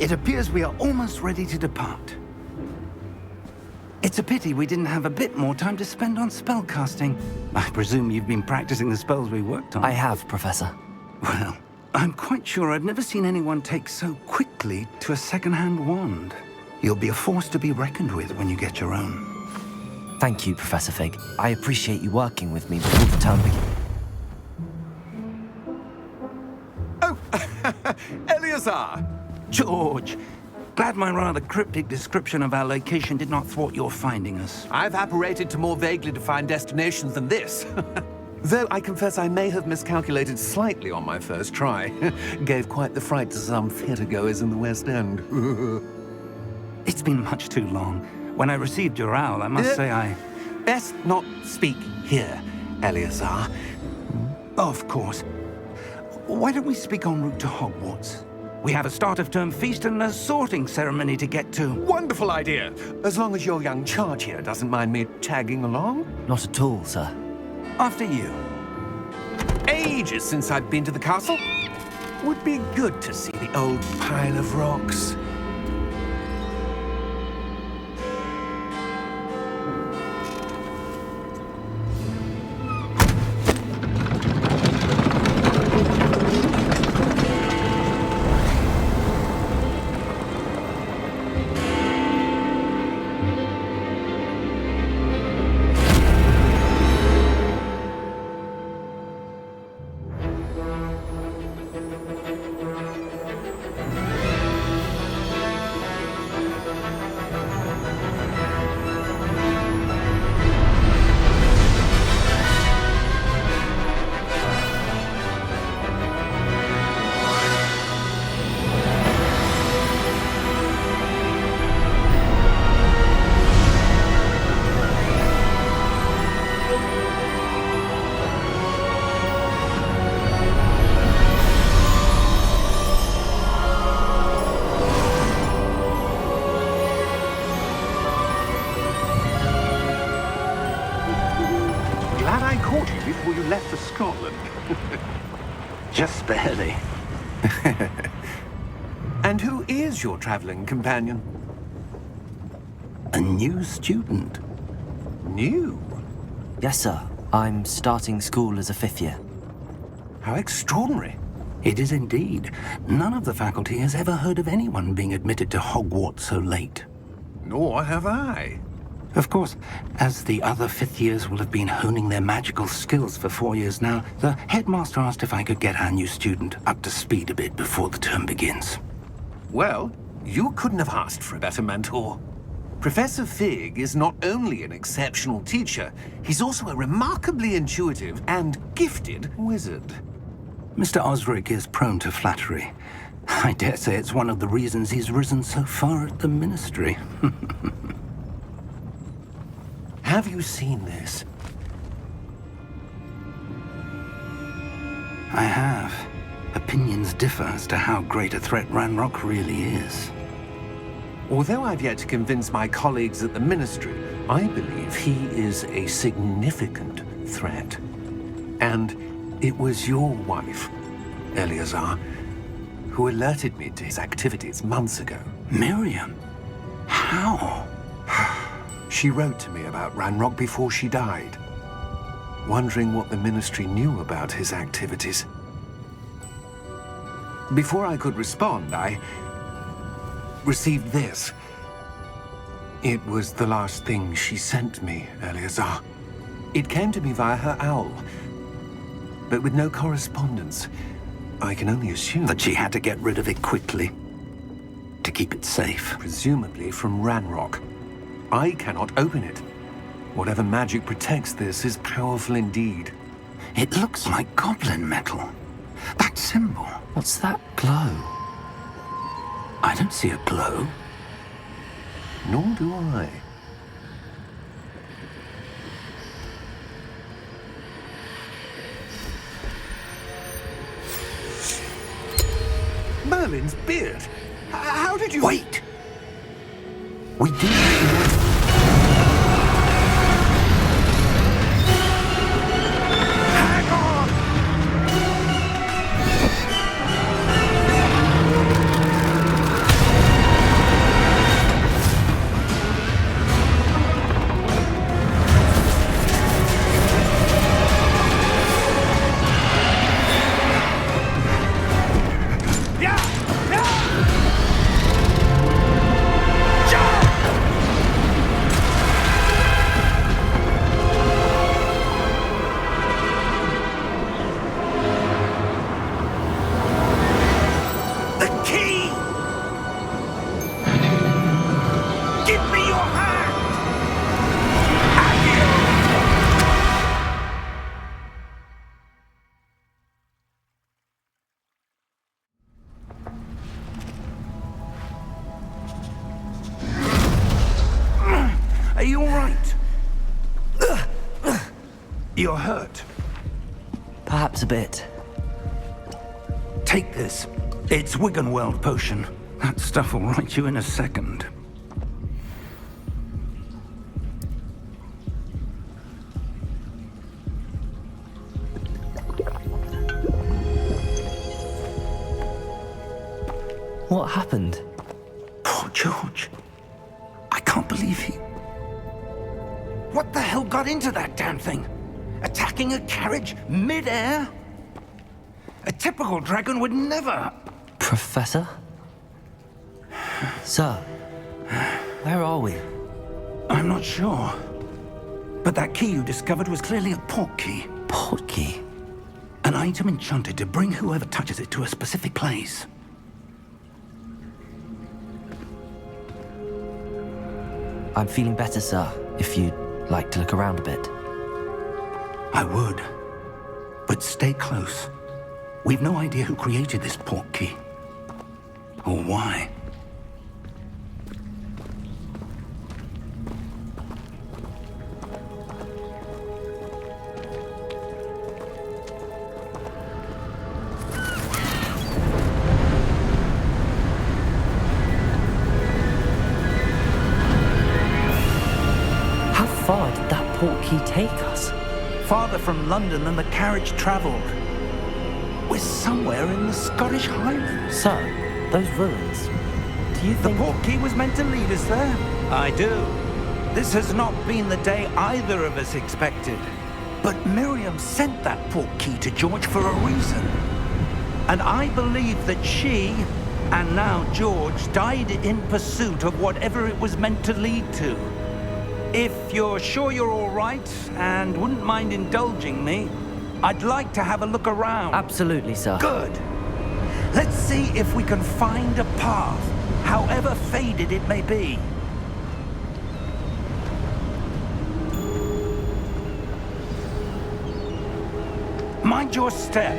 It appears we are almost ready to depart. It's a pity we didn't have a bit more time to spend on spellcasting. I presume you've been practicing the spells we worked on. I have, Professor. Well, I'm quite sure I've never seen anyone take so quickly to a second-hand wand. You'll be a force to be reckoned with when you get your own. Thank you, Professor Fig. I appreciate you working with me before the term begins. Oh, Eleazar! George, glad my rather cryptic description of our location did not thwart your finding us. I've apparated to more vaguely defined destinations than this. Though I confess I may have miscalculated slightly on my first try. Gave quite the fright to some theatre-goers in the West End. It's been much too long. When I received your owl, I must say I... Best not speak here, Eleazar. Of course. Why don't we speak en route to Hogwarts? We have a start-of-term feast and a sorting ceremony to get to. Wonderful idea! As long as your young charge here doesn't mind me tagging along. Not at all, sir. After you. Ages since I've been to the castle. Would be good to see the old pile of rocks. Glad I caught you before you left for Scotland. Just barely. And who is your traveling companion? A new student. New? Yes, sir. I'm starting school as a 5th year. How extraordinary. It is indeed. None of the faculty has ever heard of anyone being admitted to Hogwarts so late. Nor have I. Of course, as the other 5th years will have been honing their magical skills for 4 years now, the headmaster asked if I could get our new student up to speed a bit before the term begins. Well, you couldn't have asked for a better mentor. Professor Fig is not only an exceptional teacher, he's also a remarkably intuitive and gifted wizard. Mr. Osric is prone to flattery. I dare say it's one of the reasons he's risen so far at the ministry. Have you seen this? I have. Opinions differ as to how great a threat Ranrock really is. Although I've yet to convince my colleagues at the Ministry, I believe he is a significant threat. And it was your wife, Eleazar, who alerted me to his activities months ago. Miriam? How? She wrote to me about Ranrock before she died, wondering what the Ministry knew about his activities. Before I could respond, I received this. It was the last thing she sent me, Eleazar. It came to me via her owl, but with no correspondence. I can only assume That she had to get rid of it quickly, to keep it safe. presumably from Ranrock. I cannot open it. Whatever magic protects this is powerful indeed. It looks like goblin metal. That symbol. What's that glow? I don't see a glow. Nor do I. Merlin's beard. How did you... Wait! We do... You're hurt. Perhaps a bit. Take this. It's Wiggenweld potion. That stuff will right you in a second. What happened? Poor George. I can't believe he... What the hell got into that damn thing? Attacking a carriage mid-air? A typical dragon would never... Professor? Sir, where are we? I'm not sure. But that key you discovered was clearly a port key. Port key? An item enchanted to bring whoever touches it to a specific place. I'm feeling better, sir, if you'd like to look around a bit. I would. But stay close. We've no idea who created this port key. Or why. How far did that port key take us? Farther from London than the carriage traveled. We're somewhere in the Scottish Highlands. Sir, those ruins. Do you The think... port key was meant to lead us there? I do. This has not been the day either of us expected. But Miriam sent that port key to George for a reason. And I believe that she, and now George, died in pursuit of whatever it was meant to lead to. If you're sure you're all right and wouldn't mind indulging me, I'd like to have a look around. Absolutely, sir. Good. Let's see if we can find a path, however faded it may be. Mind your step.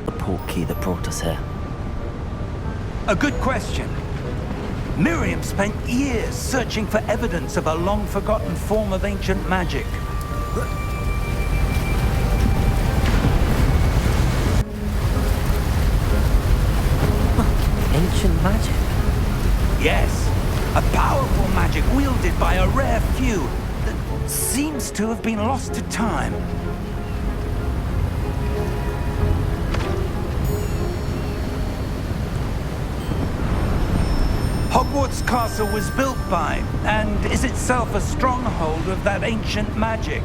The port key that brought us here. A good question. Miriam spent years searching for evidence of a long-forgotten form of ancient magic. Ancient magic? Yes, a powerful magic wielded by a rare few that seems to have been lost to time. Hogwarts Castle was built by, and is itself a stronghold of that ancient magic.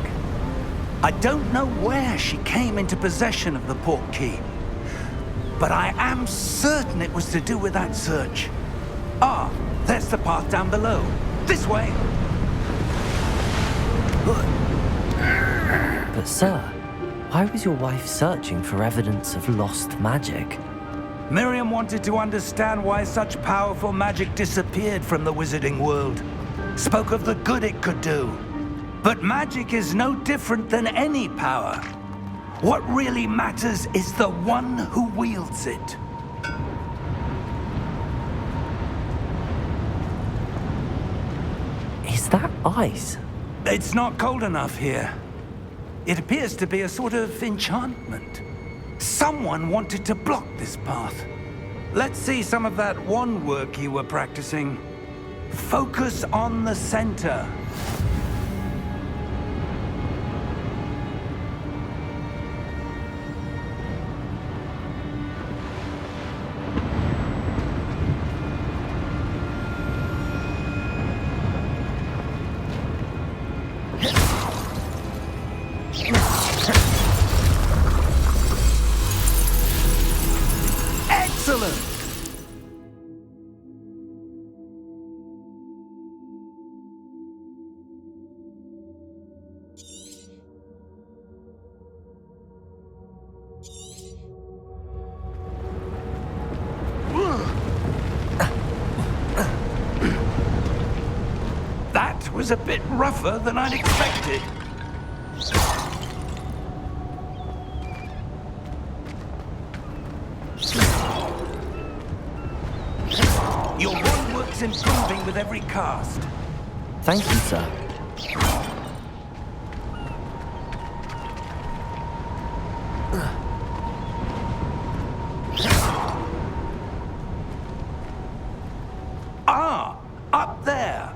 I don't know where she came into possession of the port key, but I am certain it was to do with that search. Ah, there's the path down below. This way. But sir, why was your wife searching for evidence of lost magic? Miriam wanted to understand why such powerful magic disappeared from the wizarding world. Spoke of the good it could do. But magic is no different than any power. What really matters is the one who wields it. Is that ice? It's not cold enough here. It appears to be a sort of enchantment. Someone wanted to block this path. Let's see some of that wand work you were practicing. Focus on the center. Excellent! That was a bit rougher than I'd expected. Your wand work's improving with every cast. Thank you, sir. Ah, up there.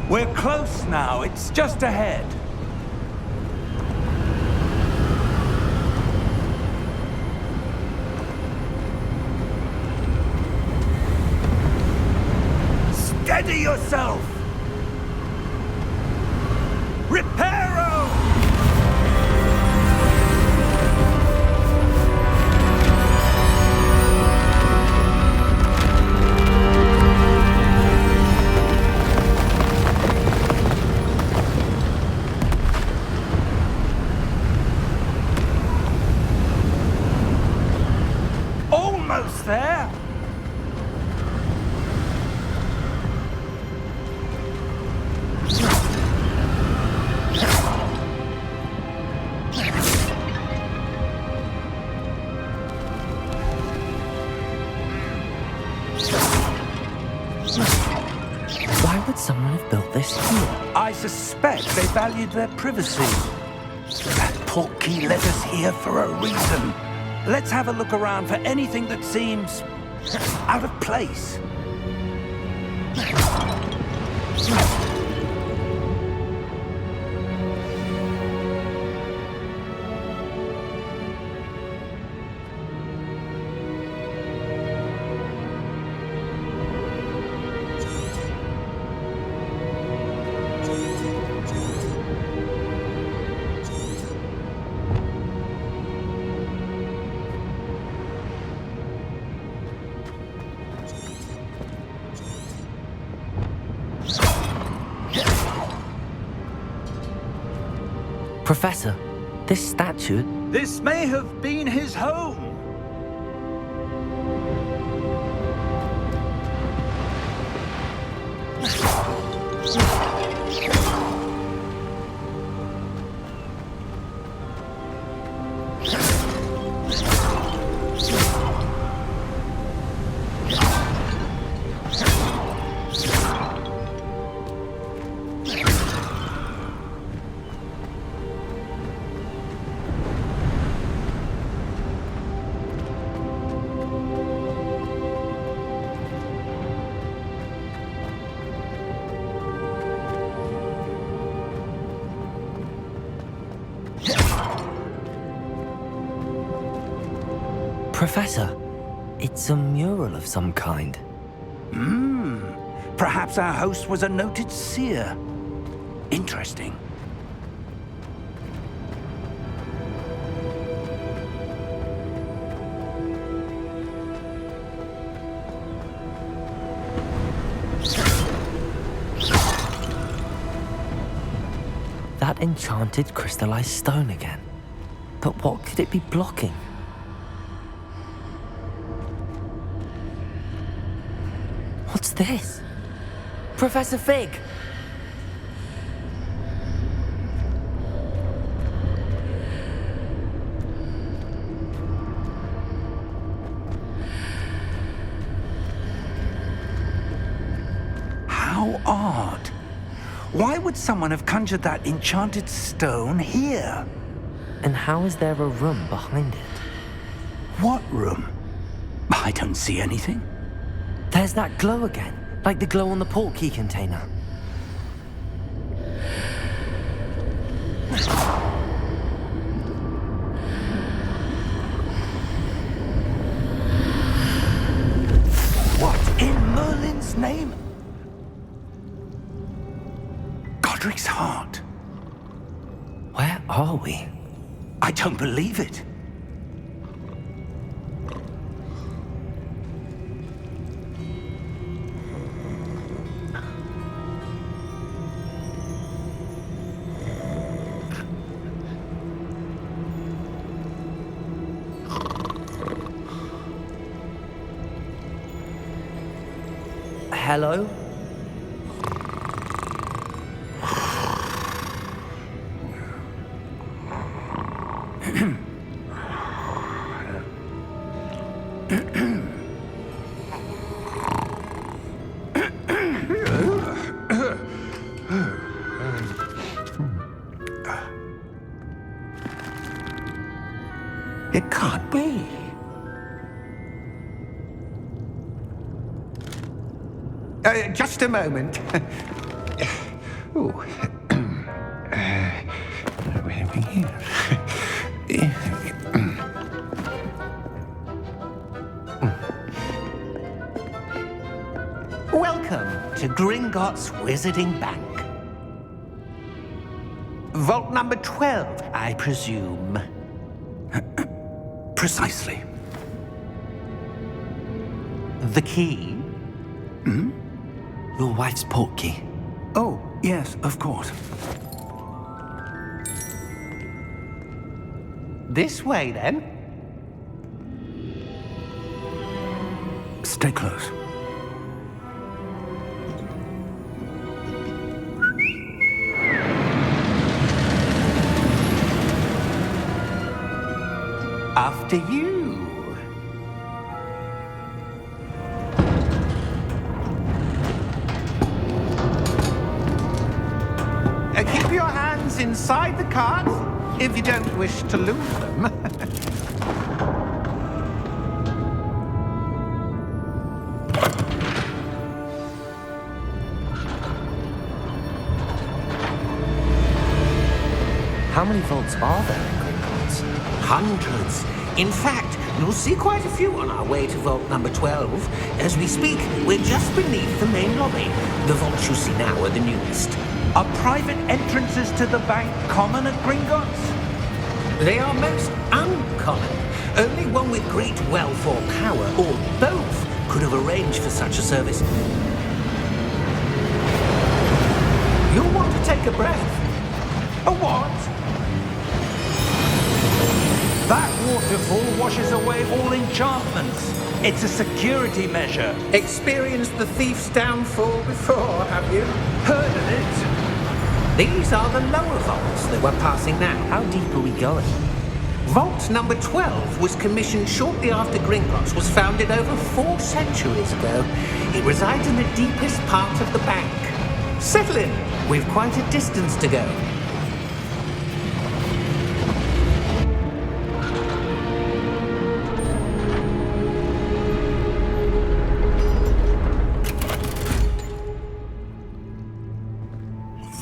We're close now. It's just ahead. Steady yourself! Reparo! Almost there! Why would someone have built this here? I suspect they valued their privacy. That portkey led us here for a reason. Let's have a look around for anything that seems out of place. Professor, this statue... This may have been his home. Professor, it's a mural of some kind. Perhaps our host was a noted seer. Interesting. That enchanted crystallized stone again. But what could it be blocking? What's this? Professor Fig! How odd. Why would someone have conjured that enchanted stone here? And how is there a room behind it? What room? I don't see anything. There's that glow again, like the glow on the portkey container. What in Merlin's name? Godric's heart. Where are we? I don't believe it. hello? It can't be. Just a moment. Ooh. Welcome to Gringotts Wizarding Bank. Vault number 12, I presume. Precisely. The key? Your wife's portkey. Oh, yes, of course. This way, then. Stay close. After you. Keep your hands inside the cart if you don't wish to lose them. How many vaults are there in Gringotts? Hundreds. In fact, you'll see quite a few on our way to vault number 12. As we speak, we're just beneath the main lobby. The vaults you see now are the newest. Are private entrances to the bank common at Gringotts? They are most uncommon. Only one with great wealth or power, or both, could have arranged for such a service. You'll want to take a breath. A what? That waterfall washes away all enchantments. It's a security measure. Experienced the thief's downfall before, have you? Heard of it? These are the lower vaults that we're passing now. How deep are we going? Vault number 12 was commissioned shortly after Gringotts was founded over 4 centuries ago. It resides in the deepest part of the bank. Settle in. We've quite a distance to go.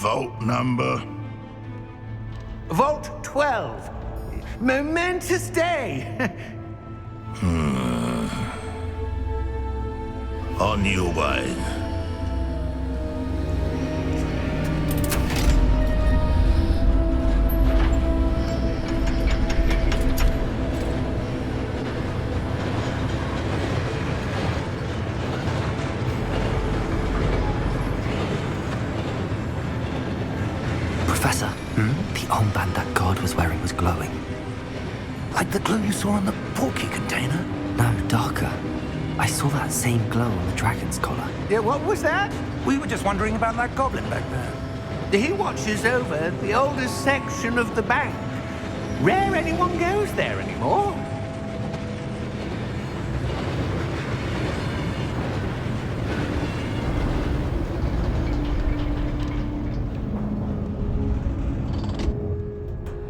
Vault number? Vault 12. Momentous day. On your way. Professor, the armband that guard was wearing was glowing. Like the glow you saw on the portkey container? No, darker. I saw that same glow on the dragon's collar. Yeah, what was that? We were just wondering about that goblin back there. He watches over the oldest section of the bank. Rare anyone goes there anymore.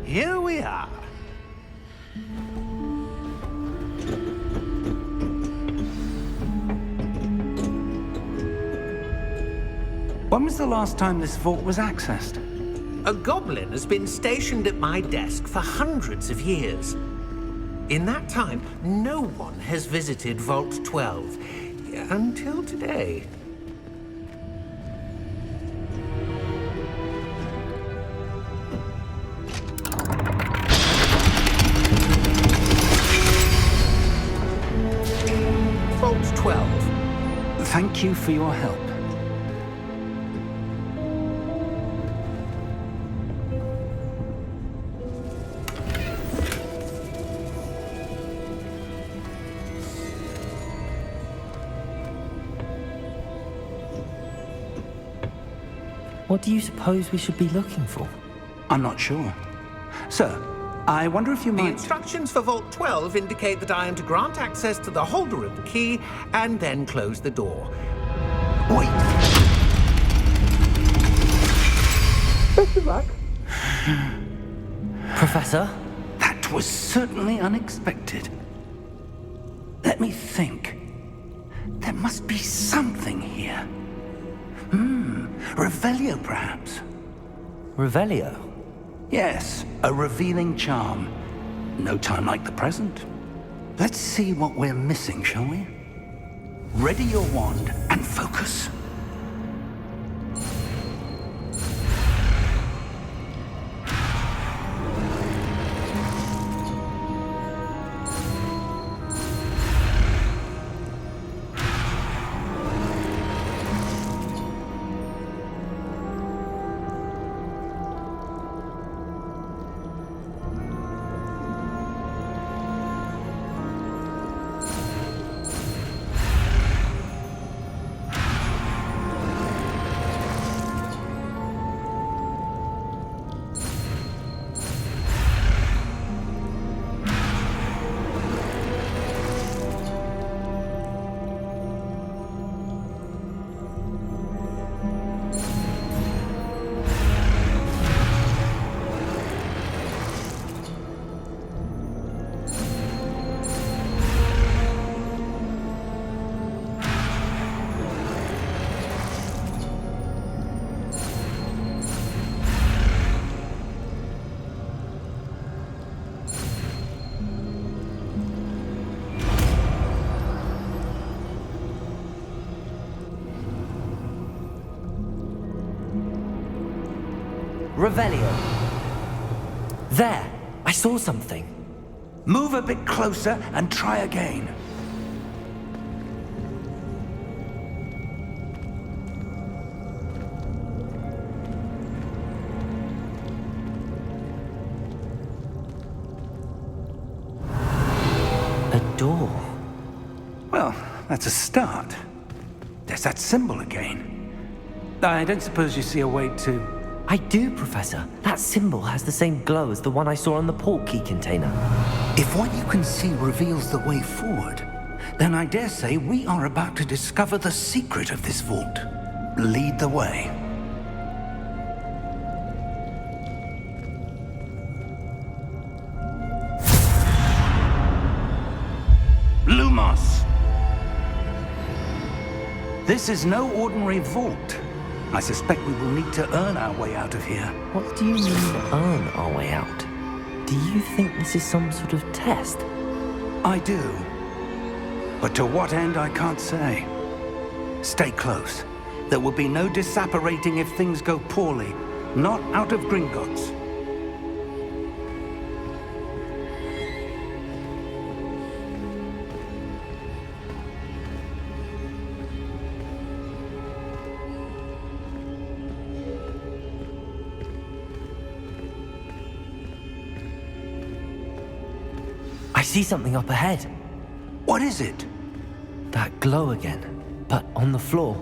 Here we are. When was the last time this vault was accessed? A goblin has been stationed at my desk for hundreds of years. In that time, no one has visited Vault 12 until today. Vault 12. Thank you for your help. What do you suppose we should be looking for? I'm not sure. Sir, I wonder if you The might... instructions for Vault 12 indicate that I am to grant access to the holder of the key and then close the door. Wait. Best of luck. Professor? That was certainly unexpected. Let me think. There must be something here. Revelio, perhaps. Revelio? Yes, a revealing charm. No time like the present. Let's see what we're missing, shall we? Ready your wand and focus. Revelio. There! I saw something. Move a bit closer and try again. A door. Well, that's a start. There's that symbol again. I don't suppose you see a way to... I do, Professor. That symbol has the same glow as the one I saw on the port key container. If what you can see reveals the way forward, then I dare say we are about to discover the secret of this vault. Lead the way. Lumos! This is no ordinary vault. I suspect we will need to earn our way out of here. What do you mean, earn our way out? Do you think this is some sort of test? I do. But to what end, I can't say. Stay close. There will be no disapparating if things go poorly. Not out of Gringotts. I see something up ahead. What is it? That glow again, but on the floor.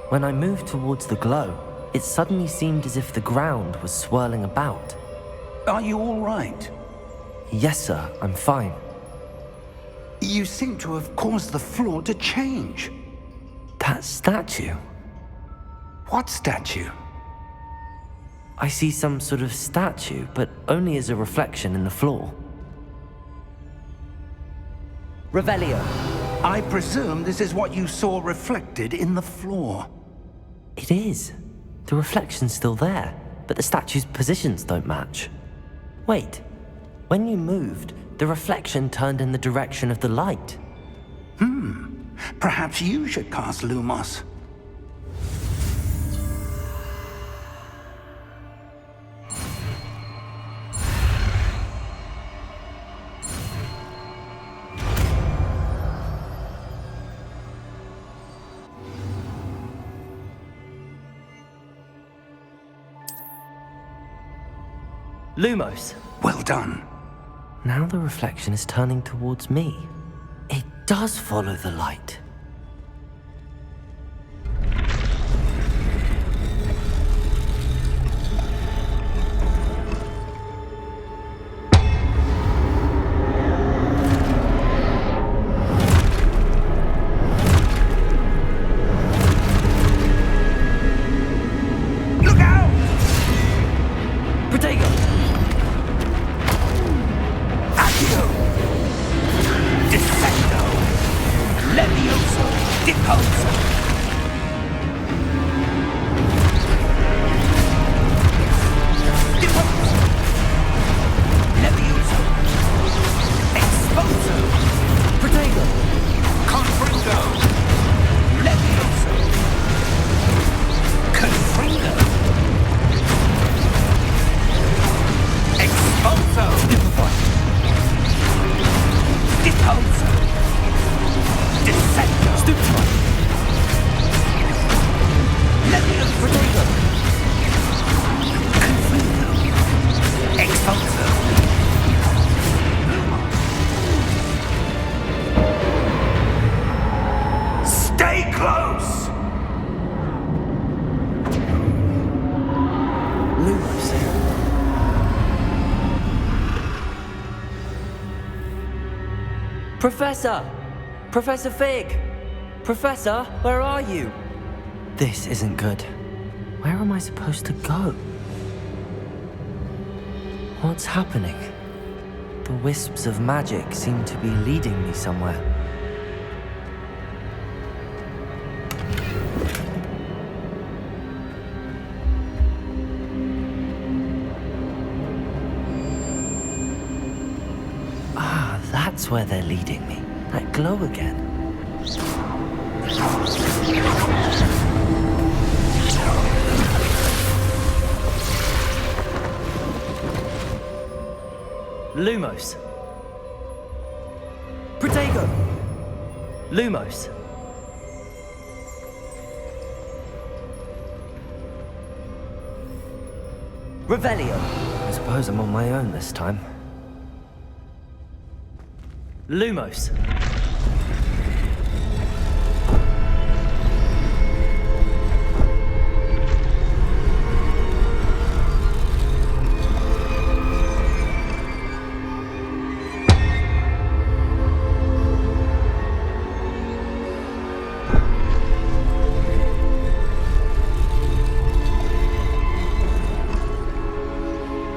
When I moved towards the glow, it suddenly seemed as if the ground was swirling about. Are you all right? Yes, sir, I'm fine. You seem to have caused the floor to change. That statue? What statue? I see some sort of statue, but only as a reflection in the floor. Revelio. I presume this is what you saw reflected in the floor. It is. The reflection's still there, but the statue's positions don't match. Wait, when you moved, the reflection turned in the direction of the light. Perhaps you should cast Lumos. Lumos. Well done. Now the reflection is turning towards me. It does follow the light. Look out! Protego! Accio! Descendo! Levioso! Deposo! Deposo! Levioso! Exposo! Protego! Confringo! Levioso! Confringo! Exposo! Deposo! Descendo! Stupefy! Levioso! Protego! Confringo! Exposo! Stay close! Lumos. Professor! Professor Fig! Professor, where are you? This isn't good. Where am I supposed to go? What's happening? The wisps of magic seem to be leading me somewhere. Ah, that's where they're leading me. That glow again. Lumos. Protego! Lumos. Revelio. I suppose I'm on my own this time. Lumos.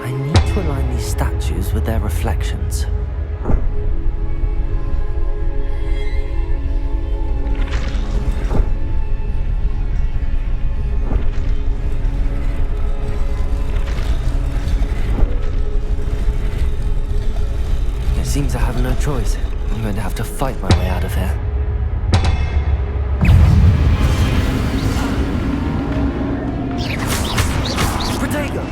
I need to align these statues with their reflections. It seems I have no choice. I'm going to have to fight my way out of here. Protego!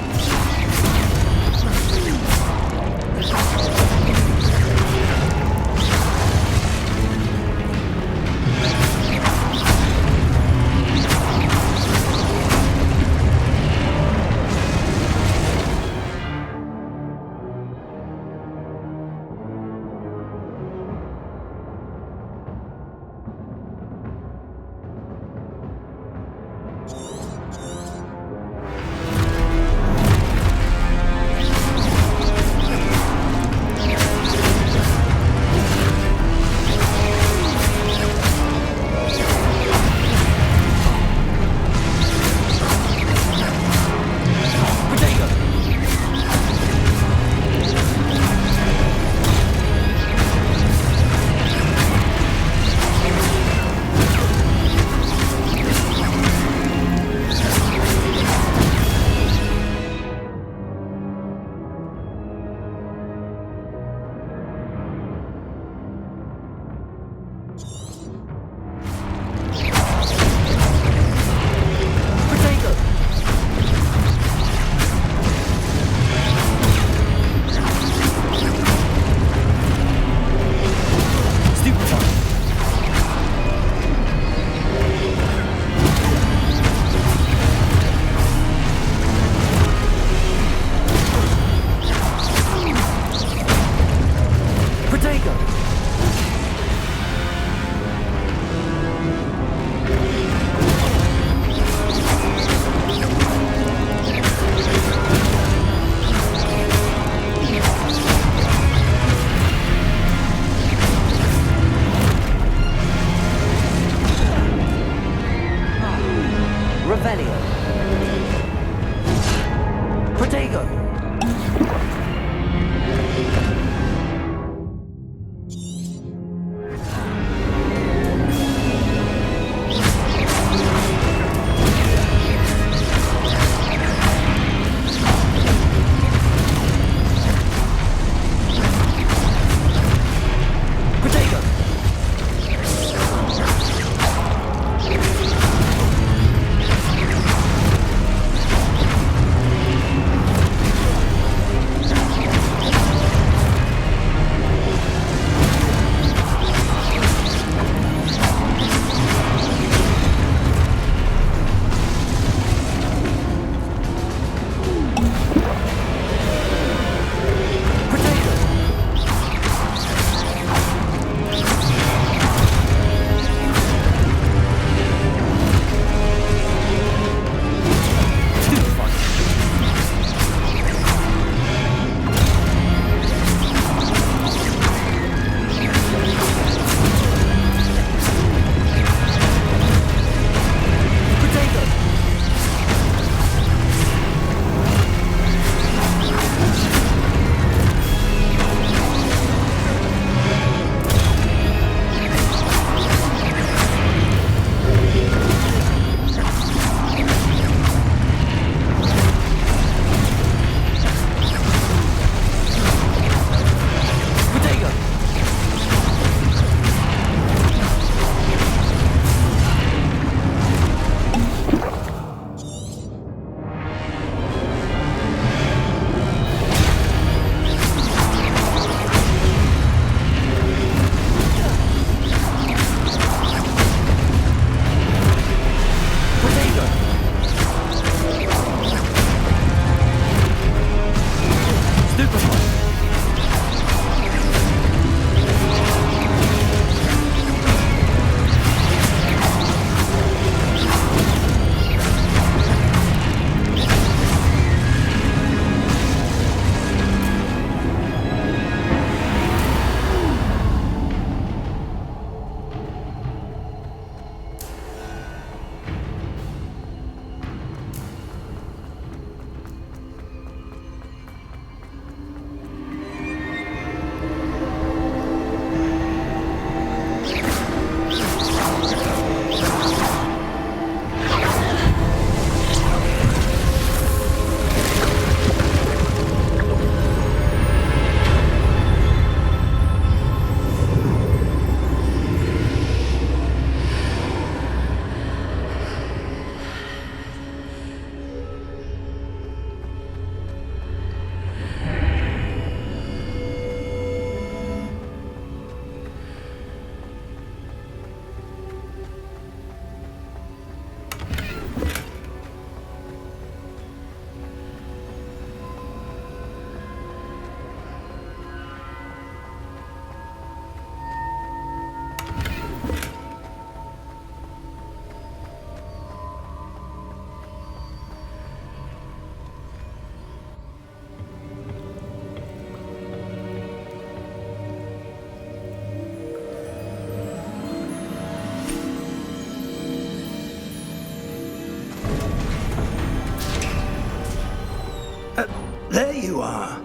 There you are.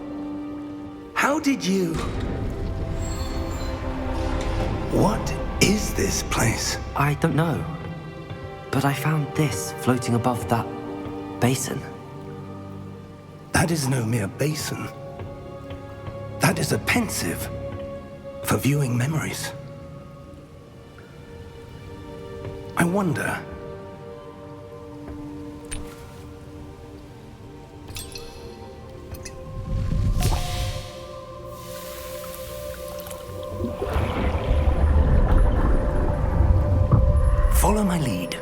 How did you... What is this place? I don't know. But I found this floating above that basin. That is no mere basin. That is a pensive for viewing memories. I wonder... Follow my lead.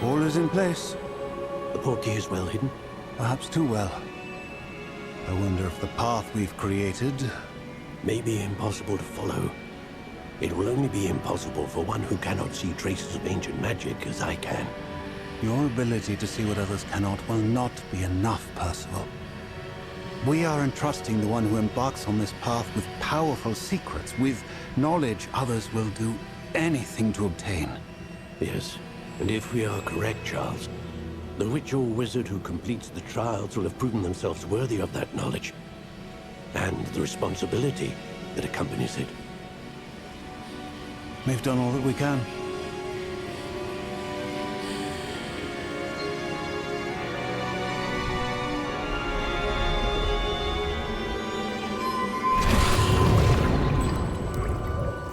All is in place. The portkey is well hidden. Perhaps too well. I wonder if the path we've created may be impossible to follow. It will only be impossible for one who cannot see traces of ancient magic as I can. Your ability to see what others cannot will not be enough, Percival. We are entrusting the one who embarks on this path with powerful secrets, with knowledge others will do anything to obtain. Yes, and if we are correct, Charles, the witch or wizard who completes the trials will have proven themselves worthy of that knowledge, and the responsibility that accompanies it. We've done all that we can.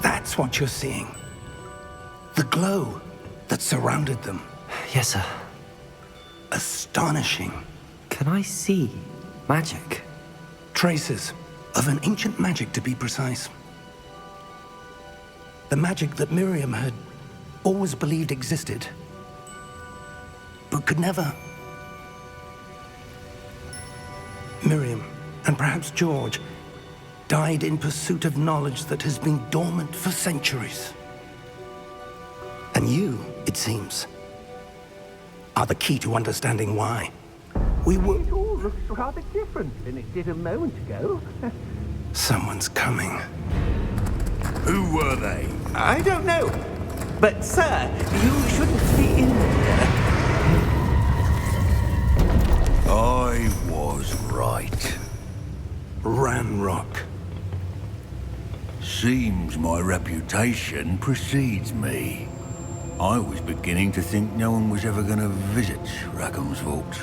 That's what you're seeing. The glow that surrounded them. Yes, sir. Astonishing. Can I see magic? Traces of an ancient magic, to be precise. The magic that Miriam had always believed existed, but could never. Miriam, and perhaps George, died in pursuit of knowledge that has been dormant for centuries. And you, it seems, are the key to understanding why. We were... It all looks rather different than it did a moment ago. Someone's coming. Who were they? I don't know. But, sir, you shouldn't be in here. I was right. Ranrock. Seems my reputation precedes me. I was beginning to think no one was ever going to visit Rackham's vault.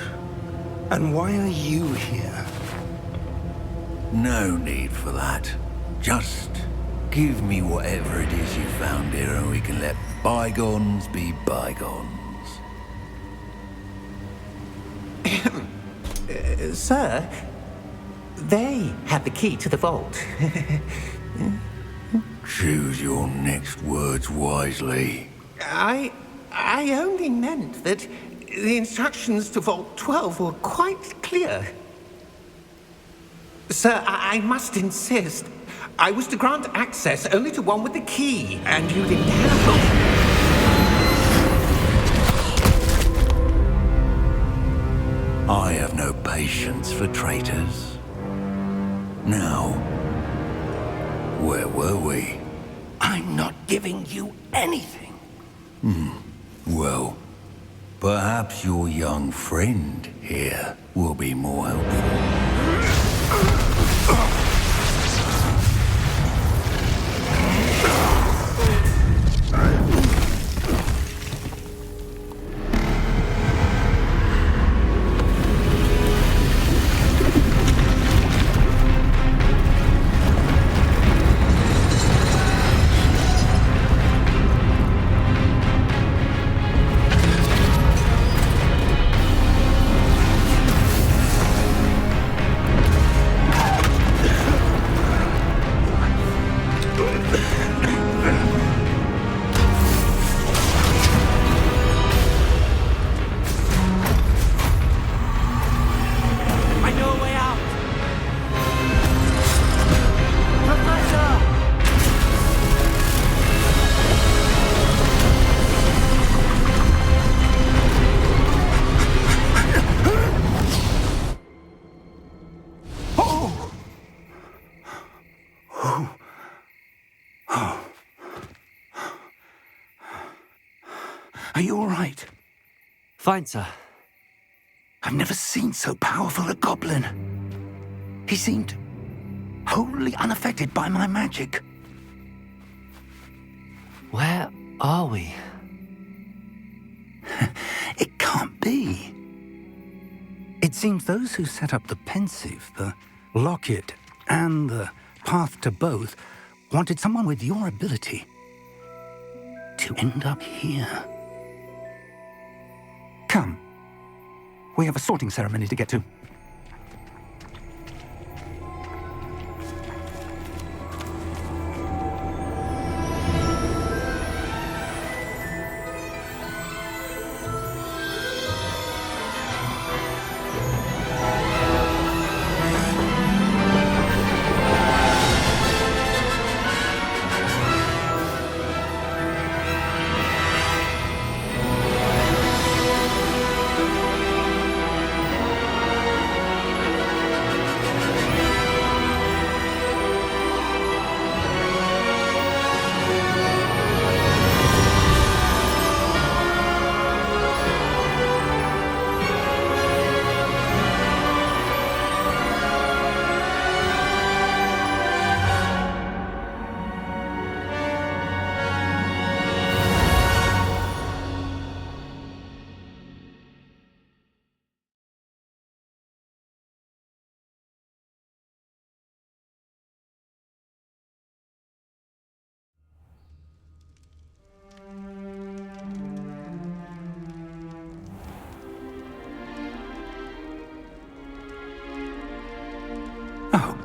And why are you here? No need for that. Just give me whatever it is you found here and we can let bygones be bygones. Sir, they have the key to the vault. Choose your next words wisely. I only meant that the instructions to Vault 12 were quite clear. Sir, I must insist. I was to grant access only to one with the key, and you didn't have one. I have no patience for traitors. Now, where were we? I'm not giving you anything. Well, perhaps your young friend here will be more helpful. Are you all right? Fine, sir. I've never seen so powerful a goblin. He seemed wholly unaffected by my magic. Where are we? It can't be. It seems those who set up the pensive, the locket, and the path to both wanted someone with your ability to end up here. Come. We have a sorting ceremony to get to.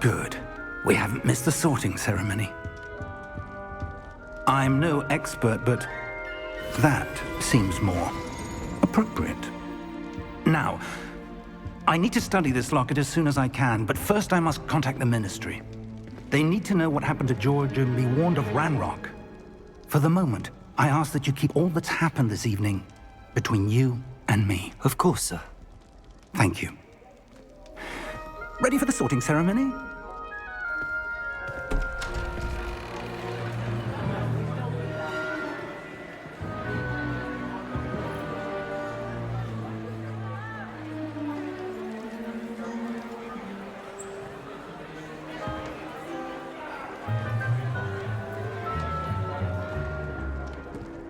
Good. We haven't missed the sorting ceremony. I'm no expert, but that seems more appropriate. Now, I need to study this locket as soon as I can, but first I must contact the Ministry. They need to know what happened to George and be warned of Ranrock. For the moment, I ask that you keep all that's happened this evening between you and me. Of course, sir. Thank you. Ready for the sorting ceremony?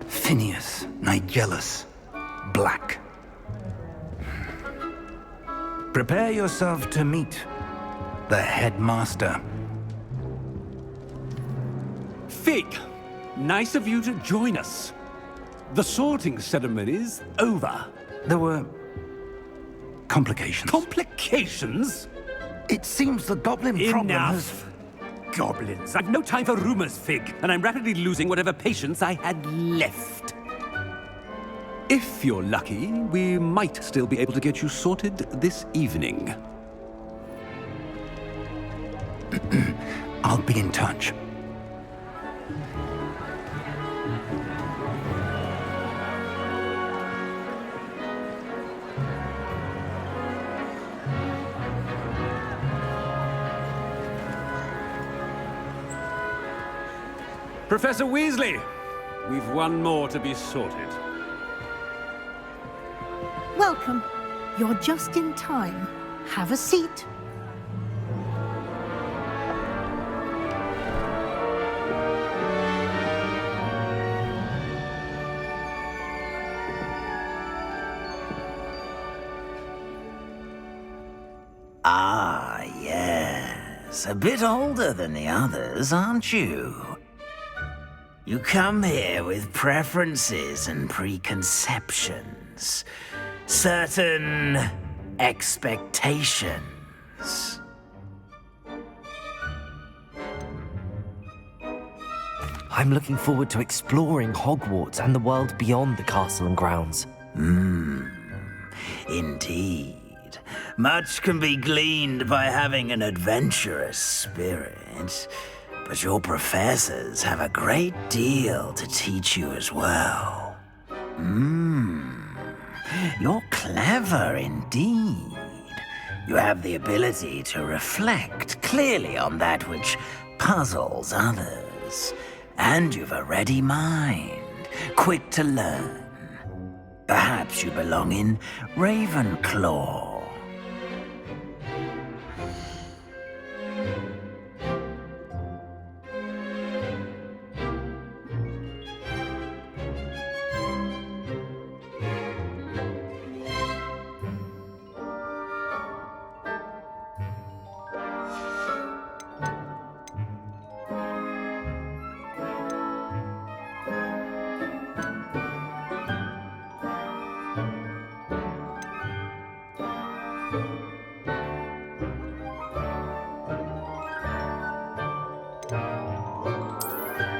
Phineas, Nigellus, Black. Prepare yourself to meet the headmaster. Fig, nice of you to join us. The sorting ceremony's over. There were complications. Complications? It seems the goblin problem has... Enough! Goblins. I've no time for rumors, Fig, and I'm rapidly losing whatever patience I had left. If you're lucky, we might still be able to get you sorted this evening. I'll be in touch. Professor Weasley, we've one more to be sorted. Welcome. You're just in time. Have a seat. Ah, yes. A bit older than the others, aren't you? You come here with preferences and preconceptions. Certain expectations. I'm looking forward to exploring Hogwarts and the world beyond the castle and grounds. Indeed. Much can be gleaned by having an adventurous spirit, but your professors have a great deal to teach you as well. You're clever indeed. You have the ability to reflect clearly on that which puzzles others. And you've a ready mind, quick to learn. Perhaps you belong in Ravenclaw.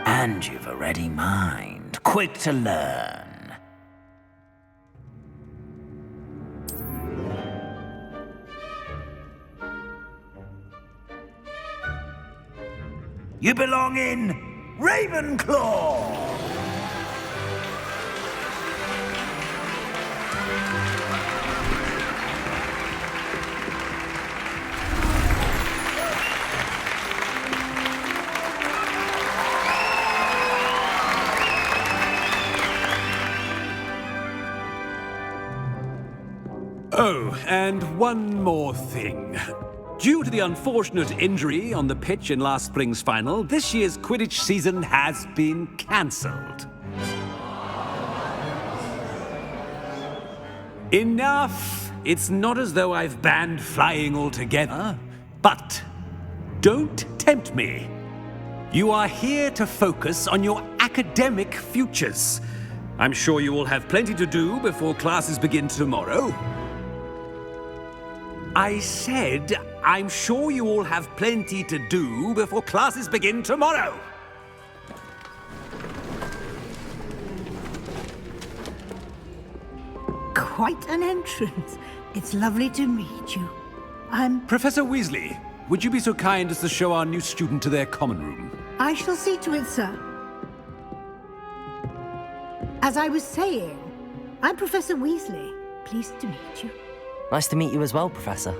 And you've a ready mind, quick to learn. You belong in Ravenclaw! Oh, and one more thing. Due to the unfortunate injury on the pitch in last spring's final, this year's Quidditch season has been cancelled. Enough! It's not as though I've banned flying altogether, but don't tempt me. You are here to focus on your academic futures. I'm sure you will have plenty to do before classes begin tomorrow. I said I'm sure you all have plenty to do before classes begin tomorrow. Quite an entrance. It's lovely to meet you. I'm... Professor Weasley, would you be so kind as to show our new student to their common room? I shall see to it, sir. As I was saying, I'm Professor Weasley. Pleased to meet you. Nice to meet you as well, Professor.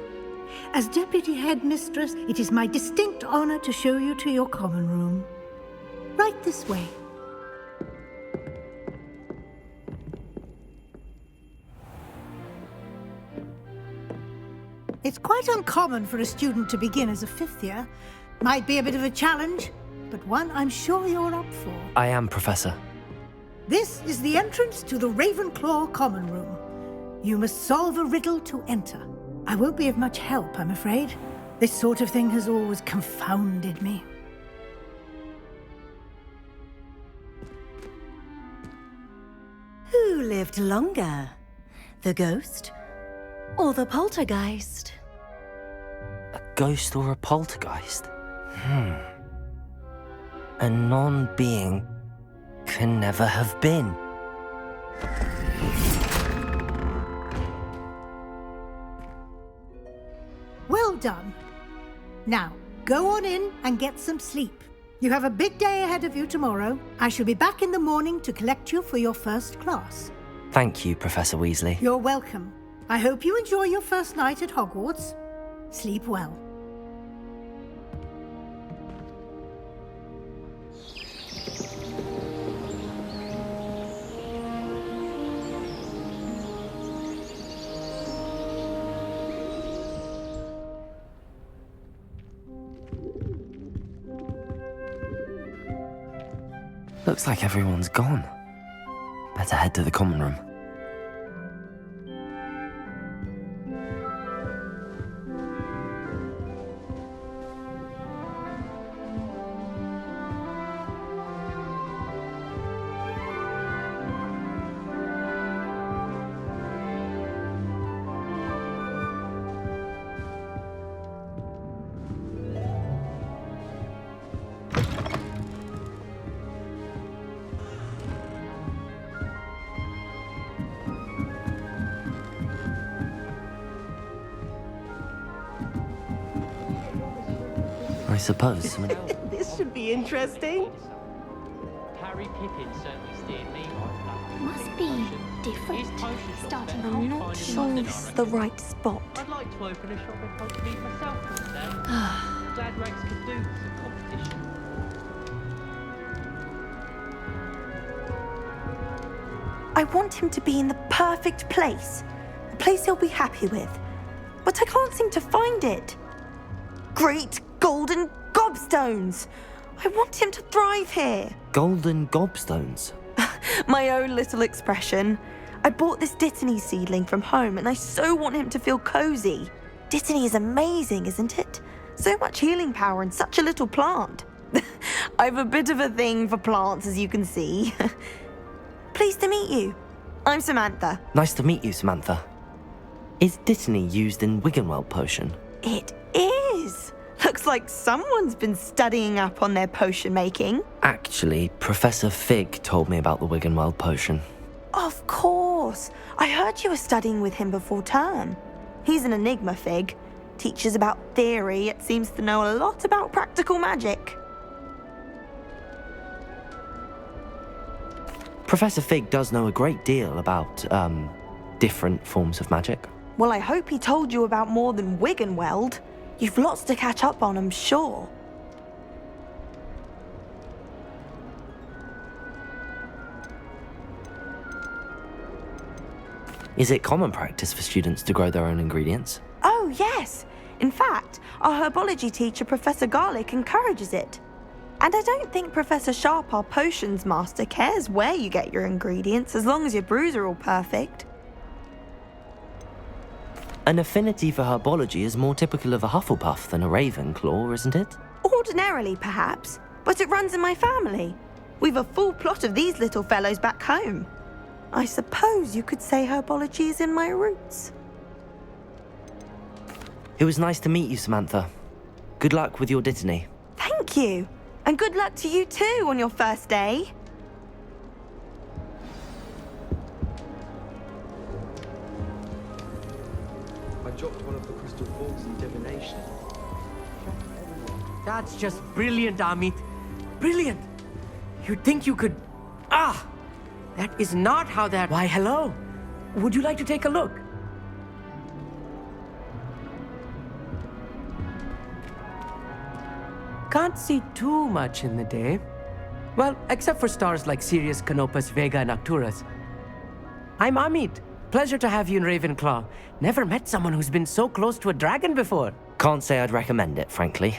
As Deputy Headmistress, it is my distinct honor to show you to your common room. Right this way. It's quite uncommon for a student to begin as a fifth year. Might be a bit of a challenge, but one I'm sure you're up for. I am, Professor. This is the entrance to the Ravenclaw Common Room. You must solve a riddle to enter. I won't be of much help, I'm afraid. This sort of thing has always confounded me. Who lived longer? The ghost or the poltergeist? A ghost or a poltergeist? A non-being can never have been. Well done. Now, go on in and get some sleep. You have a big day ahead of you tomorrow. I shall be back in the morning to collect you for your first class. Thank you, Professor Weasley. You're welcome. I hope you enjoy your first night at Hogwarts. Sleep well. Looks like everyone's gone. Better head to the common room. I suppose. This should be interesting. Harry Pippin certainly steered me right. Must be different. Starting I'm not sure it's the right spot. I'd like to open a shop in Hogsmeade myself one day. Dad Rex could do this a competition. I want him to be in the perfect place. A place he'll be happy with. But I can't seem to find it. Great golden gobstones! I want him to thrive here. Golden gobstones? My own little expression. I bought this Dittany seedling from home and I so want him to feel cozy. Dittany is amazing, isn't it? So much healing power in such a little plant. I've a bit of a thing for plants, as you can see. Pleased to meet you. I'm Samantha. Nice to meet you, Samantha. Is Dittany used in Wiggenweld potion? It is. Looks like someone's been studying up on their potion making. Actually, Professor Fig told me about the Wiggenweld potion. Of course. I heard you were studying with him before term. He's an enigma, Fig. Teaches about theory, yet seems to know a lot about practical magic. Professor Fig does know a great deal about, different forms of magic. Well, I hope he told you about more than Wiggenweld. You've lots to catch up on, I'm sure. Is it common practice for students to grow their own ingredients? Oh, yes. In fact, our herbology teacher, Professor Garlick, encourages it. And I don't think Professor Sharp, our potions master, cares where you get your ingredients, as long as your brews are all perfect. An affinity for herbology is more typical of a Hufflepuff than a Ravenclaw, isn't it? Ordinarily, perhaps, but it runs in my family. We've a full plot of these little fellows back home. I suppose you could say herbology is in my roots. It was nice to meet you, Samantha. Good luck with your Dittany. Thank you. And good luck to you too on your first day. I dropped one of the crystal balls in divination. That's just brilliant, Amit. Brilliant. You'd think you could... Ah! That is not how that... Why, hello. Would you like to take a look? Can't see too much in the day. Well, except for stars like Sirius, Canopus, Vega, and Arcturus. I'm Amit. Pleasure to have you in Ravenclaw. Never met someone who's been so close to a dragon before. Can't say I'd recommend it, frankly.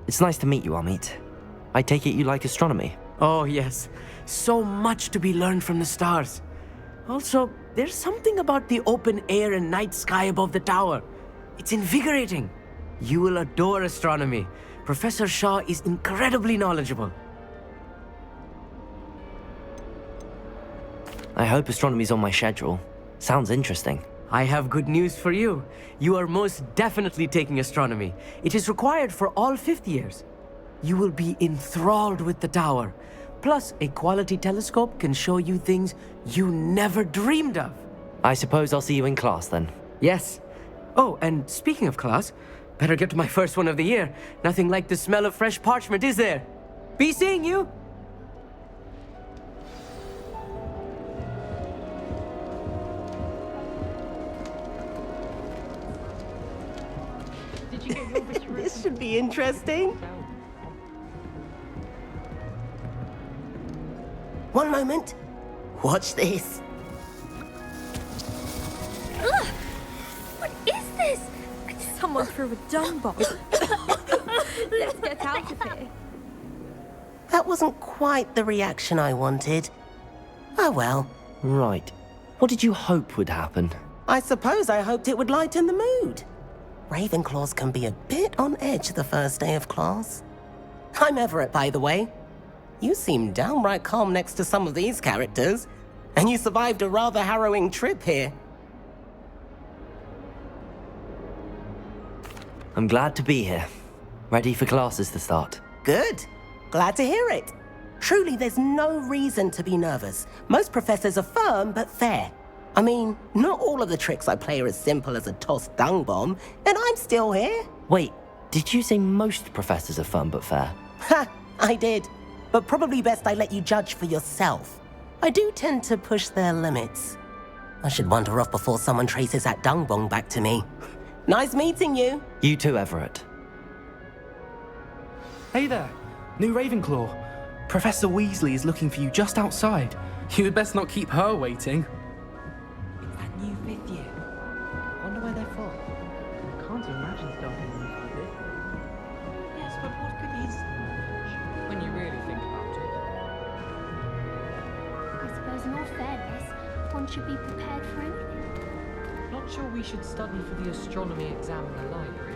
It's nice to meet you, Amit. I take it you like astronomy. Oh, yes. So much to be learned from the stars. Also, there's something about the open air and night sky above the tower. It's invigorating. You will adore astronomy. Professor Shaw is incredibly knowledgeable. I hope astronomy's on my schedule. Sounds interesting. I have good news for you. You are most definitely taking astronomy. It is required for all fifth years. You will be enthralled with the tower. Plus, a quality telescope can show you things you never dreamed of. I suppose I'll see you in class then. Yes. Oh, and speaking of class, better get to my first one of the year. Nothing like the smell of fresh parchment, is there? Be seeing you! Did you get your bit? This should be interesting. One moment. Watch this. Ugh! What is this? Someone threw a dung bomb. Let's get out of here. That wasn't quite the reaction I wanted. Oh well. Right. What did you hope would happen? I suppose I hoped it would lighten the mood. Ravenclaws can be a bit on edge the first day of class. I'm Everett, by the way. You seem downright calm next to some of these characters, and you survived a rather harrowing trip here. I'm glad to be here. Ready for classes to start. Good. Glad to hear it. Truly, there's no reason to be nervous. Most professors are firm but fair. I mean, not all of the tricks I play are as simple as a tossed dung bomb, and I'm still here. Wait, did you say most professors are firm but fair? Ha! I did. But probably best I let you judge for yourself. I do tend to push their limits. I should wander off before someone traces that dung bomb back to me. Nice meeting you. You too, Everett. Hey there, new Ravenclaw. Professor Weasley is looking for you just outside. You had best not keep her waiting. It's that new fifth year. Wonder where they're from. I can't imagine starting a new school. Yes, but what good is when you really think about it? I suppose in all fairness, one should be prepared for anything. Not sure we should study for the astronomy exam in the library.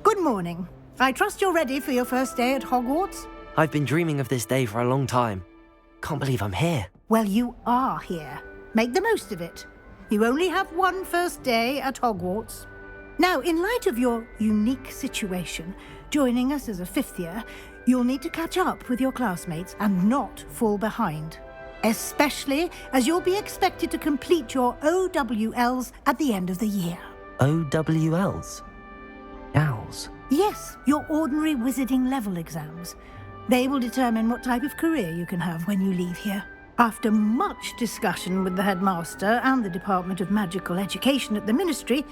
Good morning. I trust you're ready for your first day at Hogwarts? I've been dreaming of this day for a long time. Can't believe I'm here. Well, you are here. Make the most of it. You only have one first day at Hogwarts. Now, in light of your unique situation, joining us as a fifth year, you'll need to catch up with your classmates and not fall behind. Especially as you'll be expected to complete your OWLs at the end of the year. OWLs? Owls? Yes, your ordinary wizarding level exams. They will determine what type of career you can have when you leave here. After much discussion with the headmaster and the Department of Magical Education at the Ministry,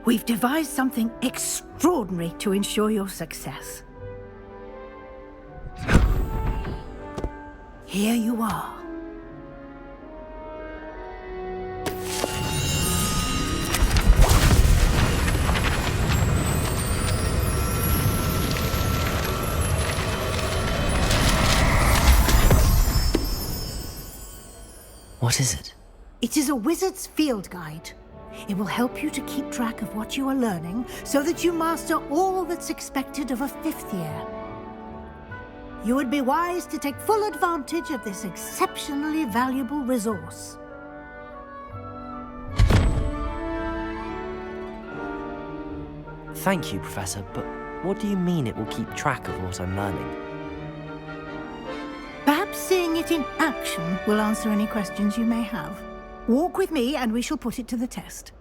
we've devised something extraordinary to ensure your success. Here you are. What is it? It is a wizard's field guide. It will help you to keep track of what you are learning so that you master all that's expected of a fifth year. You would be wise to take full advantage of this exceptionally valuable resource. Thank you, Professor, but what do you mean it will keep track of what I'm learning? Perhaps seeing it in action will answer any questions you may have. Walk with me and we shall put it to the test.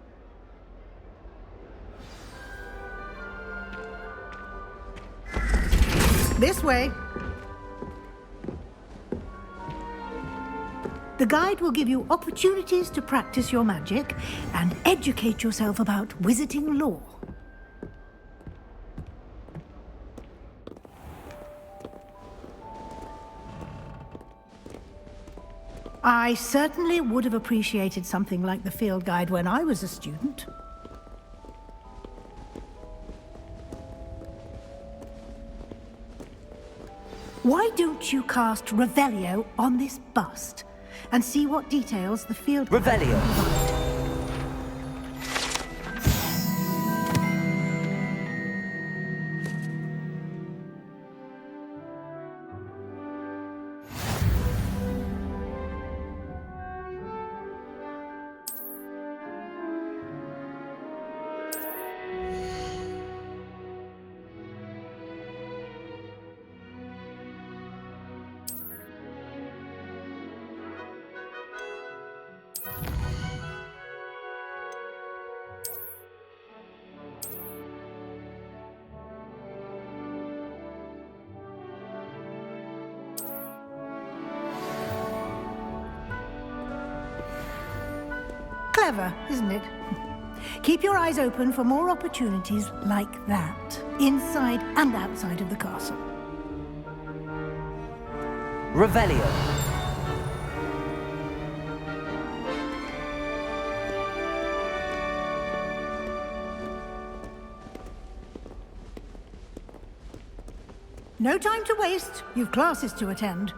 This way. The guide will give you opportunities to practice your magic and educate yourself about wizarding lore. I certainly would have appreciated something like the field guide when I was a student. Why don't you cast Revelio on this bust and see what details the field guide Revelio. can provide? Clever, isn't it? Keep your eyes open for more opportunities like that, inside and outside of the castle. Revelio. No time to waste. You've classes to attend.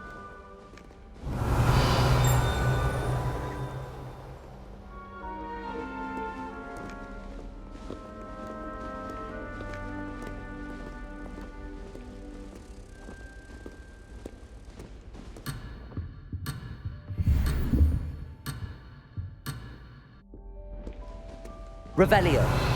Revelio.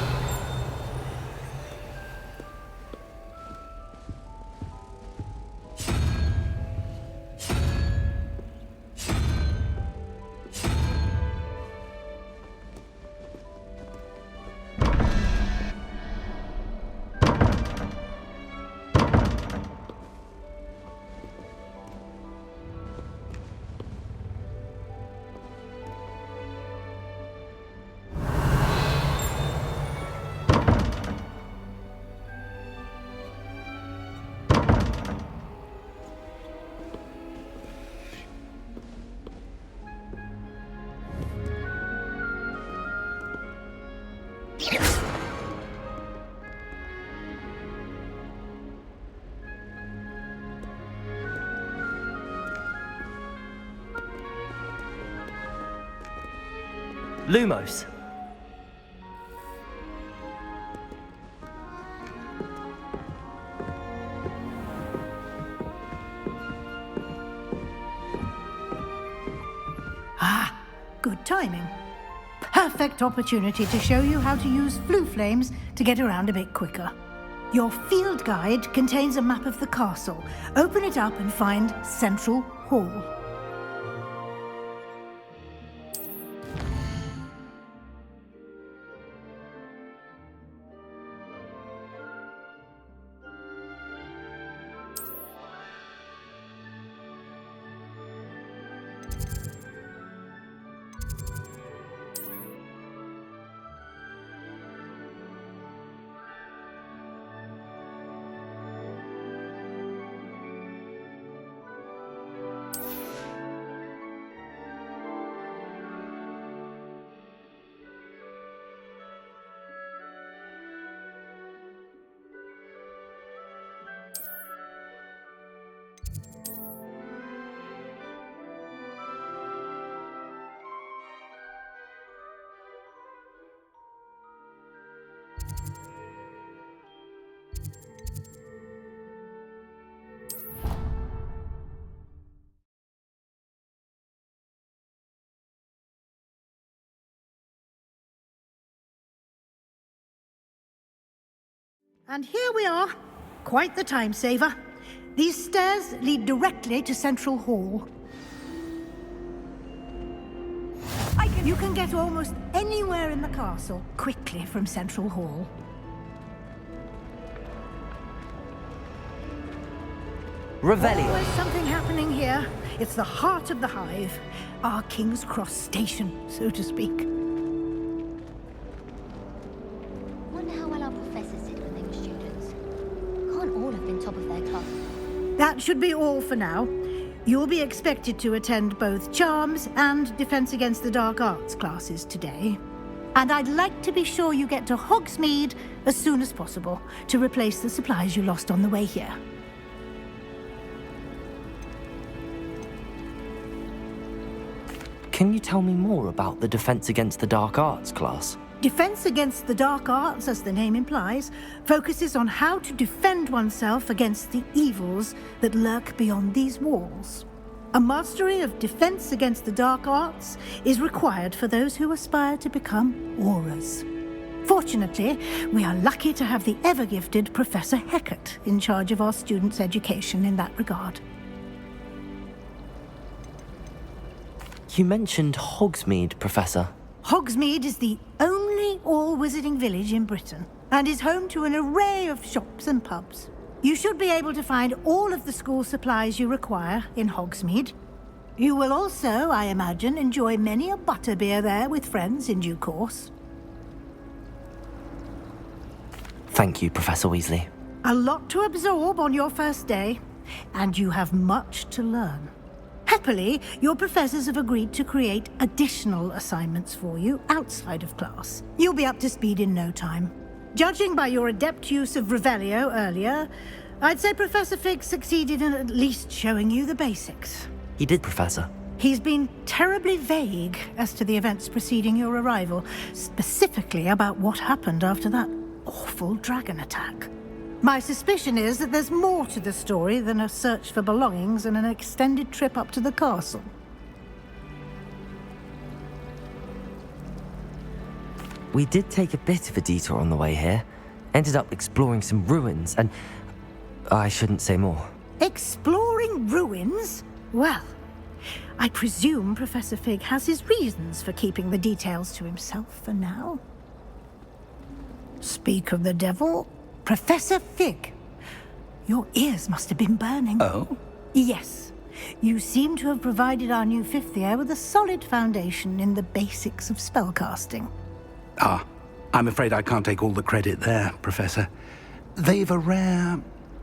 Lumos. Ah, good timing. Perfect opportunity to show you how to use flue flames to get around a bit quicker. Your field guide contains a map of the castle. Open it up and find Central Hall. And here we are. Quite the time saver. These stairs lead directly to Central Hall. You can get almost anywhere in the castle quickly from Central Hall. Revelio. Always something happening here. It's the heart of the hive. Our King's Cross station, so to speak. Wonder how well our professors did when they were students. Can't all have been top of their class. That should be all for now. You'll be expected to attend both Charms and Defense Against the Dark Arts classes today. And I'd like to be sure you get to Hogsmeade as soon as possible to replace the supplies you lost on the way here. Can you tell me more about the Defense Against the Dark Arts class? Defense Against the Dark Arts, as the name implies, focuses on how to defend oneself against the evils that lurk beyond these walls. A mastery of Defense Against the Dark Arts is required for those who aspire to become Auras. Fortunately, we are lucky to have the ever-gifted Professor Hecat in charge of our students' education in that regard. You mentioned Hogsmeade, Professor. Hogsmeade is the only all-wizarding village in Britain and is home to an array of shops and pubs. You should be able to find all of the school supplies you require in Hogsmeade. You will also, I imagine, enjoy many a butterbeer there with friends in due course. Thank you, Professor Weasley. A lot to absorb on your first day, and you have much to learn. Happily, your professors have agreed to create additional assignments for you outside of class. You'll be up to speed in no time. Judging by your adept use of Revelio earlier, I'd say Professor Fig succeeded in at least showing you the basics. He did, Professor. He's been terribly vague as to the events preceding your arrival, specifically about what happened after that awful dragon attack. My suspicion is that there's more to the story than a search for belongings and an extended trip up to the castle. We did take a bit of a detour on the way here. Ended up exploring some ruins and... I shouldn't say more. Exploring ruins? Well, I presume Professor Fig has his reasons for keeping the details to himself for now. Speak of the devil... Professor Fig, your ears must have been burning. Oh? Yes. You seem to have provided our new fifth year with a solid foundation in the basics of spellcasting. Ah, I'm afraid I can't take all the credit there, Professor. They've a rare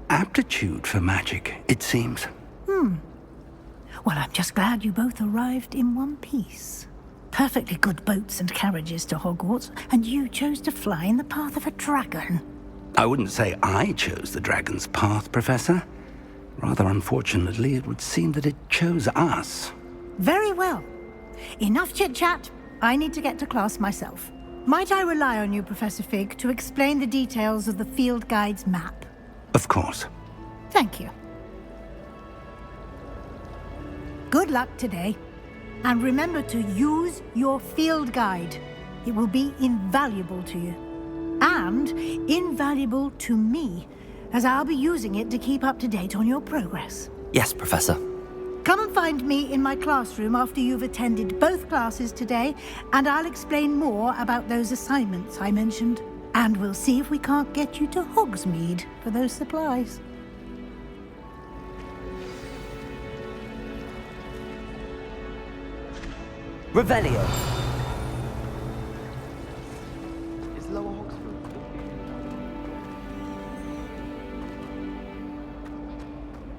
aptitude for magic, it seems. Well, I'm just glad you both arrived in one piece. Perfectly good boats and carriages to Hogwarts, and you chose to fly in the path of a dragon. I wouldn't say I chose the dragon's path, Professor. Rather unfortunately, it would seem that it chose us. Very well. Enough chit-chat. I need to get to class myself. Might I rely on you, Professor Fig, to explain the details of the field guide's map? Of course. Thank you. Good luck today. And remember to use your field guide. It will be invaluable to you. And invaluable to me, as I'll be using it to keep up to date on your progress. Yes, Professor. Come and find me in my classroom after you've attended both classes today, and I'll explain more about those assignments I mentioned. And we'll see if we can't get you to Hogsmeade for those supplies. Revelio. Is Lower Hogsmeade?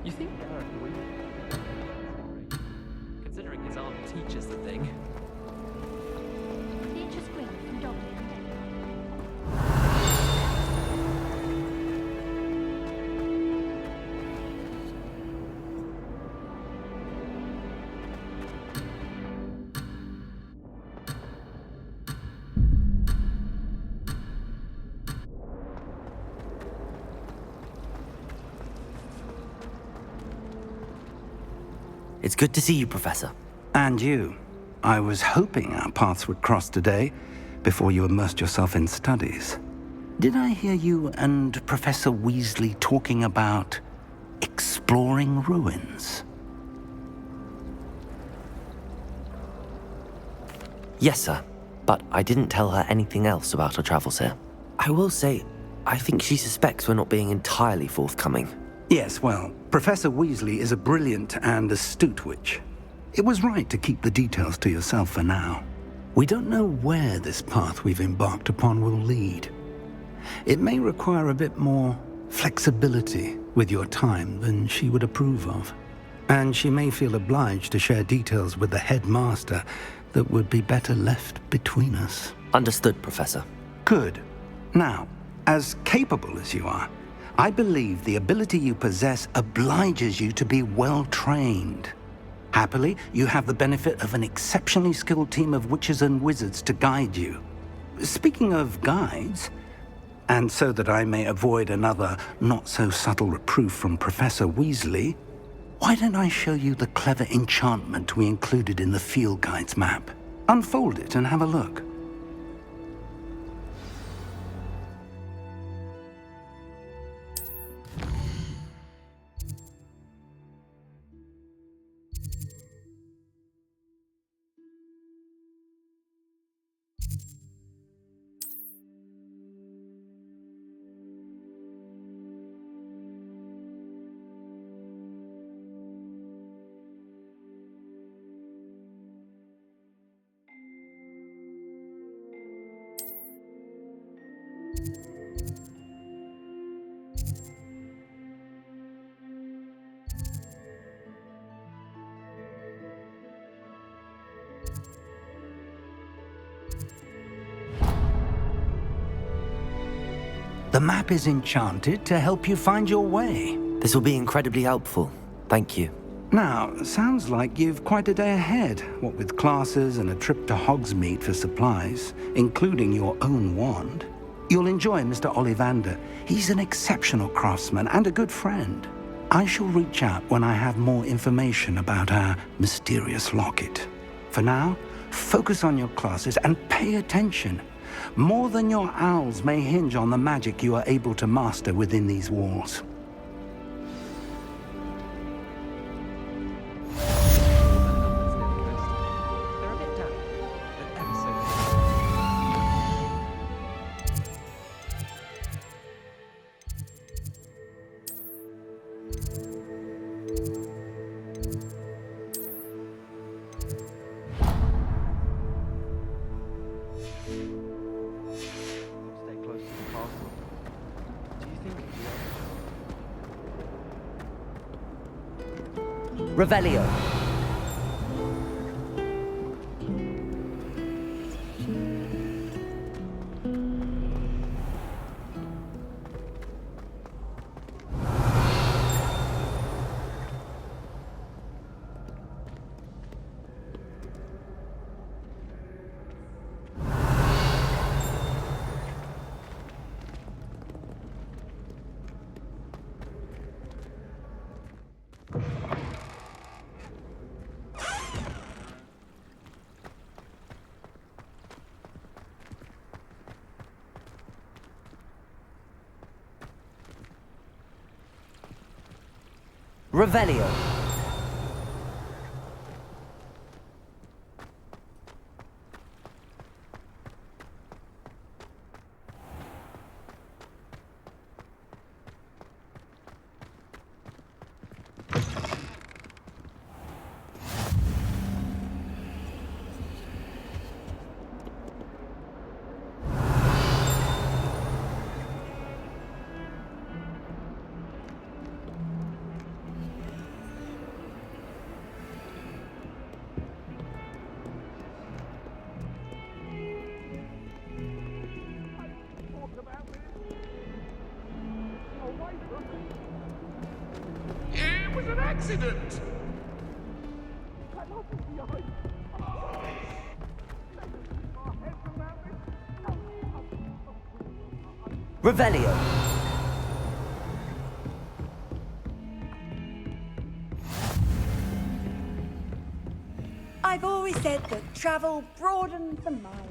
You think Gareth would? Considering his aunt teaches the thing. The interest green from Dobby. It's good to see you, Professor. And you. I was hoping our paths would cross today, before you immersed yourself in studies. Did I hear you and Professor Weasley talking about exploring ruins? Yes, sir. But I didn't tell her anything else about our travels here. I will say, I think she suspects we're not being entirely forthcoming. Yes, well, Professor Weasley is a brilliant and astute witch. It was right to keep the details to yourself for now. We don't know where this path we've embarked upon will lead. It may require a bit more flexibility with your time than she would approve of. And she may feel obliged to share details with the headmaster that would be better left between us. Understood, Professor. Good. Now, as capable as you are, I believe the ability you possess obliges you to be well trained. Happily, you have the benefit of an exceptionally skilled team of witches and wizards to guide you. Speaking of guides, and so that I may avoid another not-so-subtle reproof from Professor Weasley, why don't I show you the clever enchantment we included in the field guide's map? Unfold it and have a look. The map is enchanted to help you find your way. This will be incredibly helpful. Thank you. Now, sounds like you've quite a day ahead, what with classes and a trip to Hogsmeade for supplies, including your own wand. You'll enjoy Mr. Ollivander. He's an exceptional craftsman and a good friend. I shall reach out when I have more information about our mysterious locket. For now, focus on your classes and pay attention. More than your owls may hinge on the magic you are able to master within these walls. Revelio. Revelio. It was an accident! Revelio. I've always said that travel broadens the mind.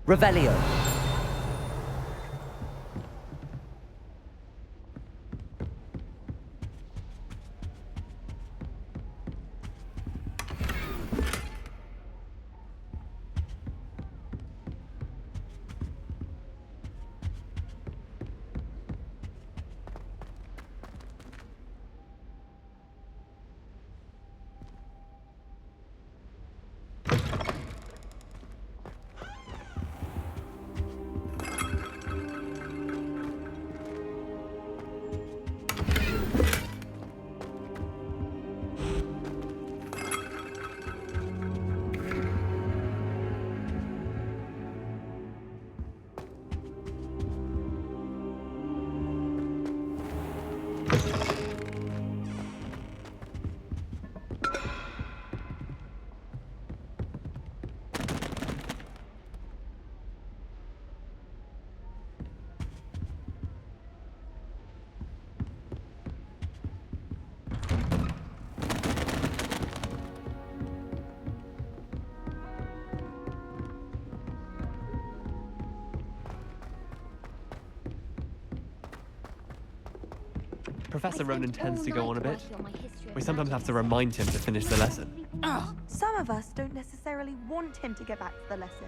Revelio. Professor Ronan tends to go on a bit. We sometimes have to remind him to finish the lesson. Some of us don't necessarily want him to get back to the lesson.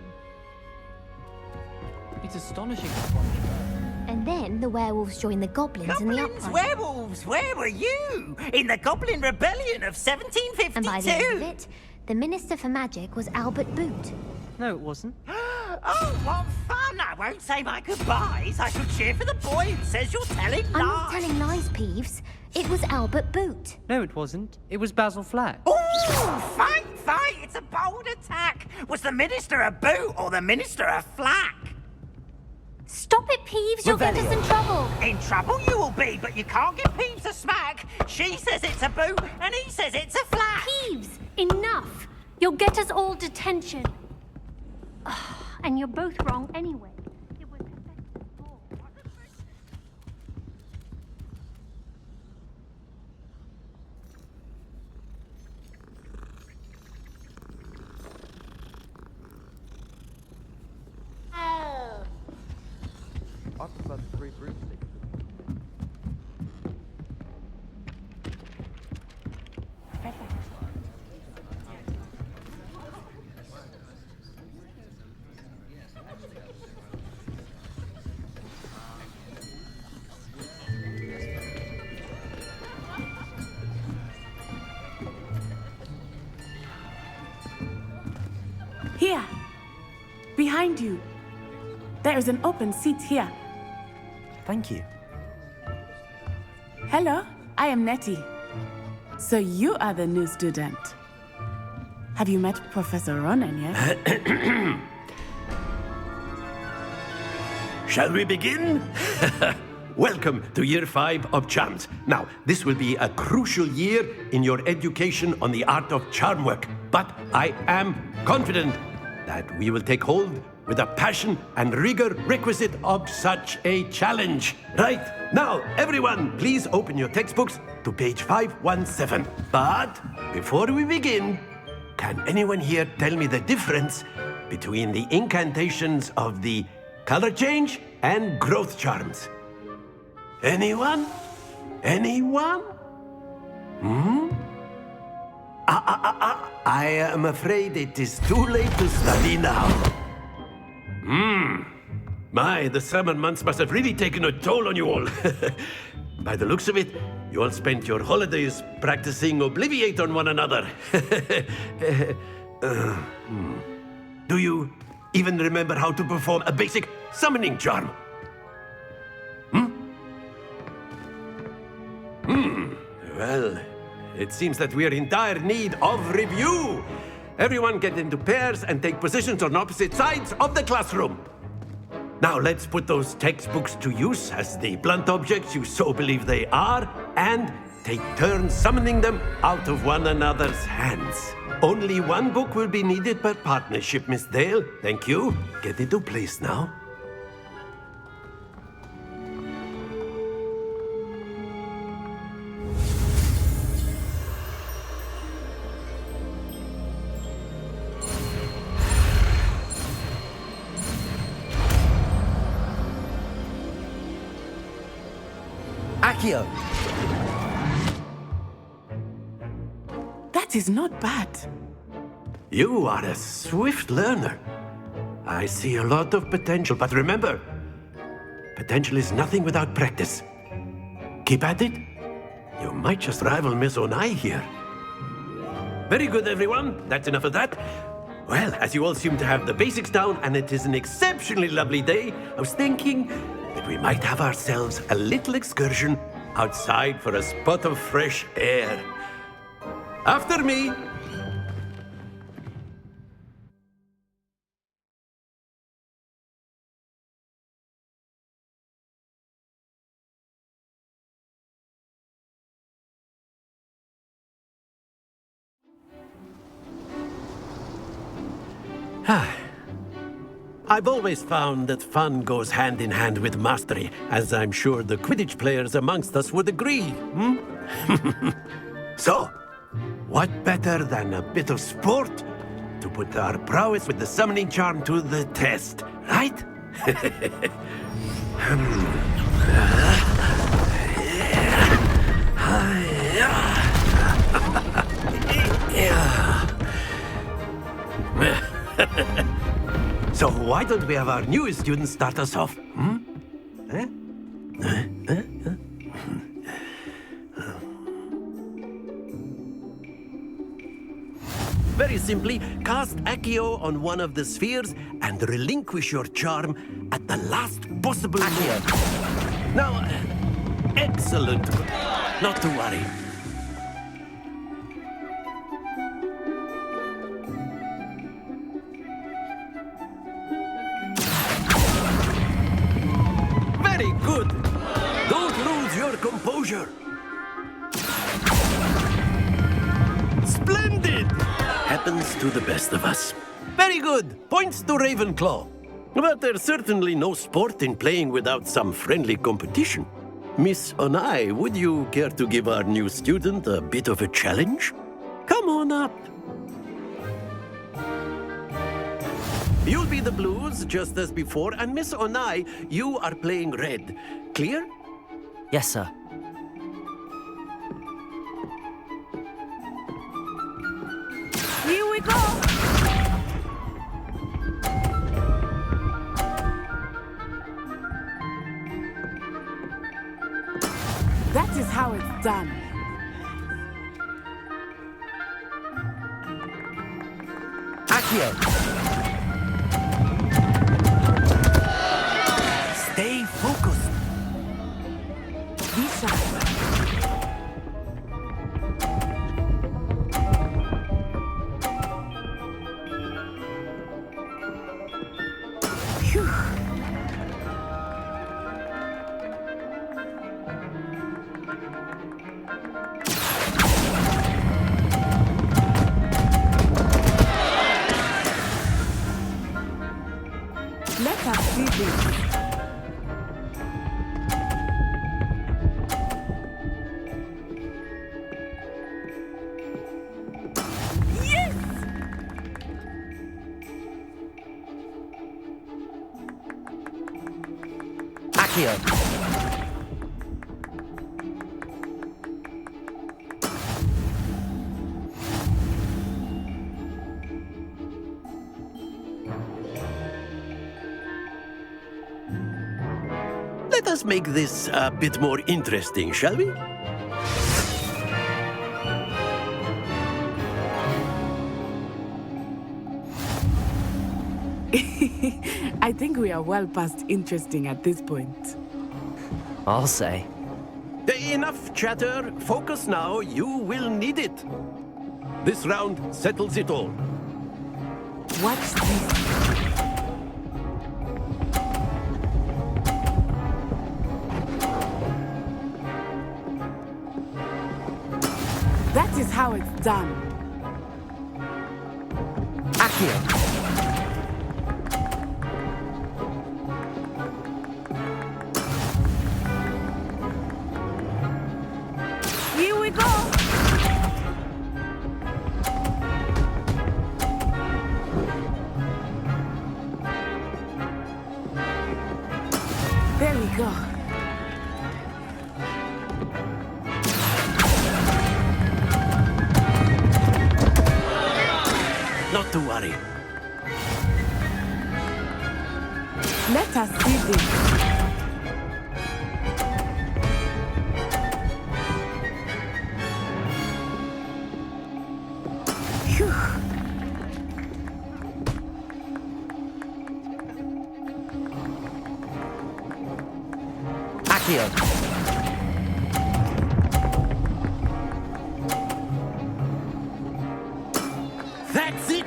It's astonishing. And then the werewolves joined the goblins in the Goblins, uprising. werewolves, where were you? In the Goblin Rebellion of 1752? And by the end of it, the Minister for Magic was Albert Boot. No, it wasn't. Oh, what fun! I won't say my goodbyes. I shall cheer for the boy who says you're telling lies. I'm not telling lies, Peeves. It was Albert Boot. No, it wasn't. It was Basil Flack. Oh, fight! It's a bold attack. Was the Minister a boot or the Minister a flack? Stop it, Peeves. You'll get us in trouble. In trouble you will be, but you can't give Peeves a smack. She says it's a boot and he says it's a flack. Peeves, enough. You'll get us all detention. And you're both wrong anyway. I prefer the three broomsticks. Here, behind you. There is an open seat here. Thank you. Hello, I am Nettie. So you are the new student. Have you met Professor Ronan yet? Shall we begin? Welcome to Year 5 of Charms. Now, this will be a crucial year in your education on the art of charm work, but I am confident that we will take hold with the passion and rigor requisite of such a challenge. Right, now, everyone, please open your textbooks to page 517. But before we begin, can anyone here tell me the difference between the incantations of the color change and growth charms? Anyone? Anyone? I am afraid it is too late to study now. My, the summer months must have really taken a toll on you all. By the looks of it, you all spent your holidays practicing Obliviate on one another. Do you even remember how to perform a basic summoning charm? Well, it seems that we are in dire need of review. Everyone get into pairs and take positions on opposite sides of the classroom. Now let's put those textbooks to use as the blunt objects you so believe they are, and take turns summoning them out of one another's hands. Only one book will be needed per partnership, Miss Dale. Thank you. Get into place now. Accio! That is not bad. You are a swift learner. I see a lot of potential, but remember, potential is nothing without practice. Keep at it. You might just rival Miss Onai here. Very good, everyone. That's enough of that. Well, as you all seem to have the basics down, and it is an exceptionally lovely day, I was thinking that we might have ourselves a little excursion outside for a spot of fresh air. After me. I've always found that fun goes hand in hand with mastery, as I'm sure the Quidditch players amongst us would agree. So, what better than a bit of sport to put our prowess with the summoning charm to the test, right? So why don't we have our newest student start us off? Very simply, cast Accio on one of the spheres and relinquish your charm at the last possible moment. Now, excellent. Not to worry. Very good. Don't lose your composure. Splendid! Happens to the best of us. Very good. Points to Ravenclaw. But there's certainly no sport in playing without some friendly competition. Miss Onai, would you care to give our new student a bit of a challenge? Come on up. You'll be the blues, just as before, and Miss Onai, you are playing red. Clear? Yes, sir. Here we go! That is how it's done. Accio! Stay focused. Be shy. Let us see this. Yes! Accio! Let us make this a bit more interesting, shall we? I think we are well past interesting at this point. I'll say. Enough chatter. Focus now. You will need it. This round settles it all. Watch this. That is how it's done. Accio! Here we go! There we go. Not to worry. Let us see this. Phew. Accio! That's it!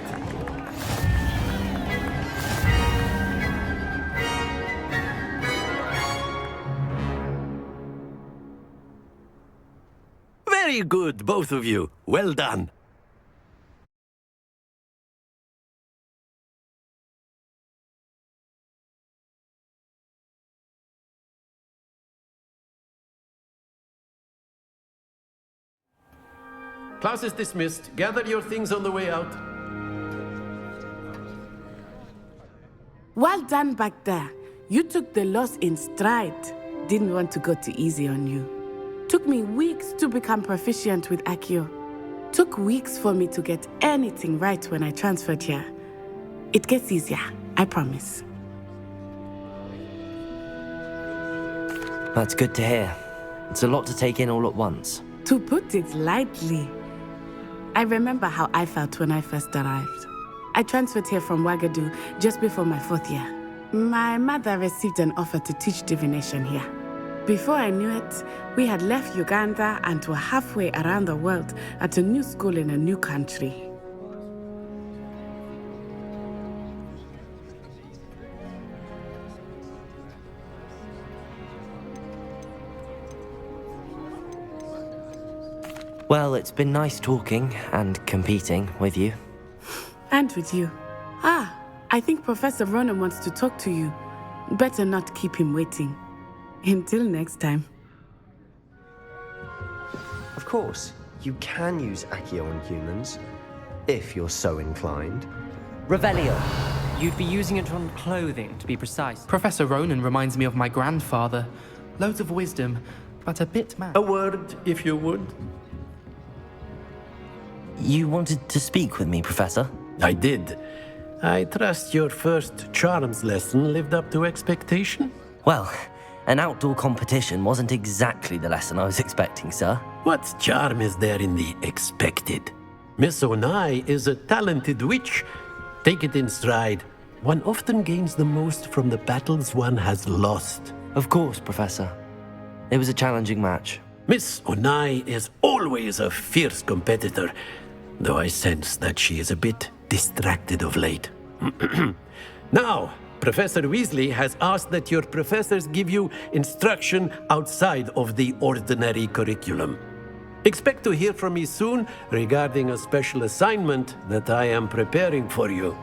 Very good, both of you. Well done. Class is dismissed. Gather your things on the way out. Well done back there. You took the loss in stride. Didn't want to go too easy on you. Took me weeks to become proficient with Accio. Took weeks for me to get anything right when I transferred here. It gets easier, I promise. That's good to hear. It's a lot to take in all at once. To put it lightly, I remember how I felt when I first arrived. I transferred here from Ouagadougou just before my 4th year. My mother received an offer to teach divination here. Before I knew it, we had left Uganda and were halfway around the world at a new school in a new country. Well, it's been nice talking and competing with you. And with you. Ah, I think Professor Ronan wants to talk to you. Better not keep him waiting. Until next time. Of course, you can use Accio on humans, if you're so inclined. Revelio. You'd be using it on clothing, to be precise. Professor Ronan reminds me of my grandfather. Loads of wisdom, but a bit mad. A word, if you would. You wanted to speak with me, Professor? I did. I trust your first charms lesson lived up to expectation? Well, an outdoor competition wasn't exactly the lesson I was expecting, sir. What charm is there in the expected? Miss Onai is a talented witch. Take it in stride. One often gains the most from the battles one has lost. Of course, Professor. It was a challenging match. Miss Onai is always a fierce competitor, though I sense that she is a bit distracted of late. Now, Professor Weasley has asked that your professors give you instruction outside of the ordinary curriculum. Expect to hear from me soon regarding a special assignment that I am preparing for you.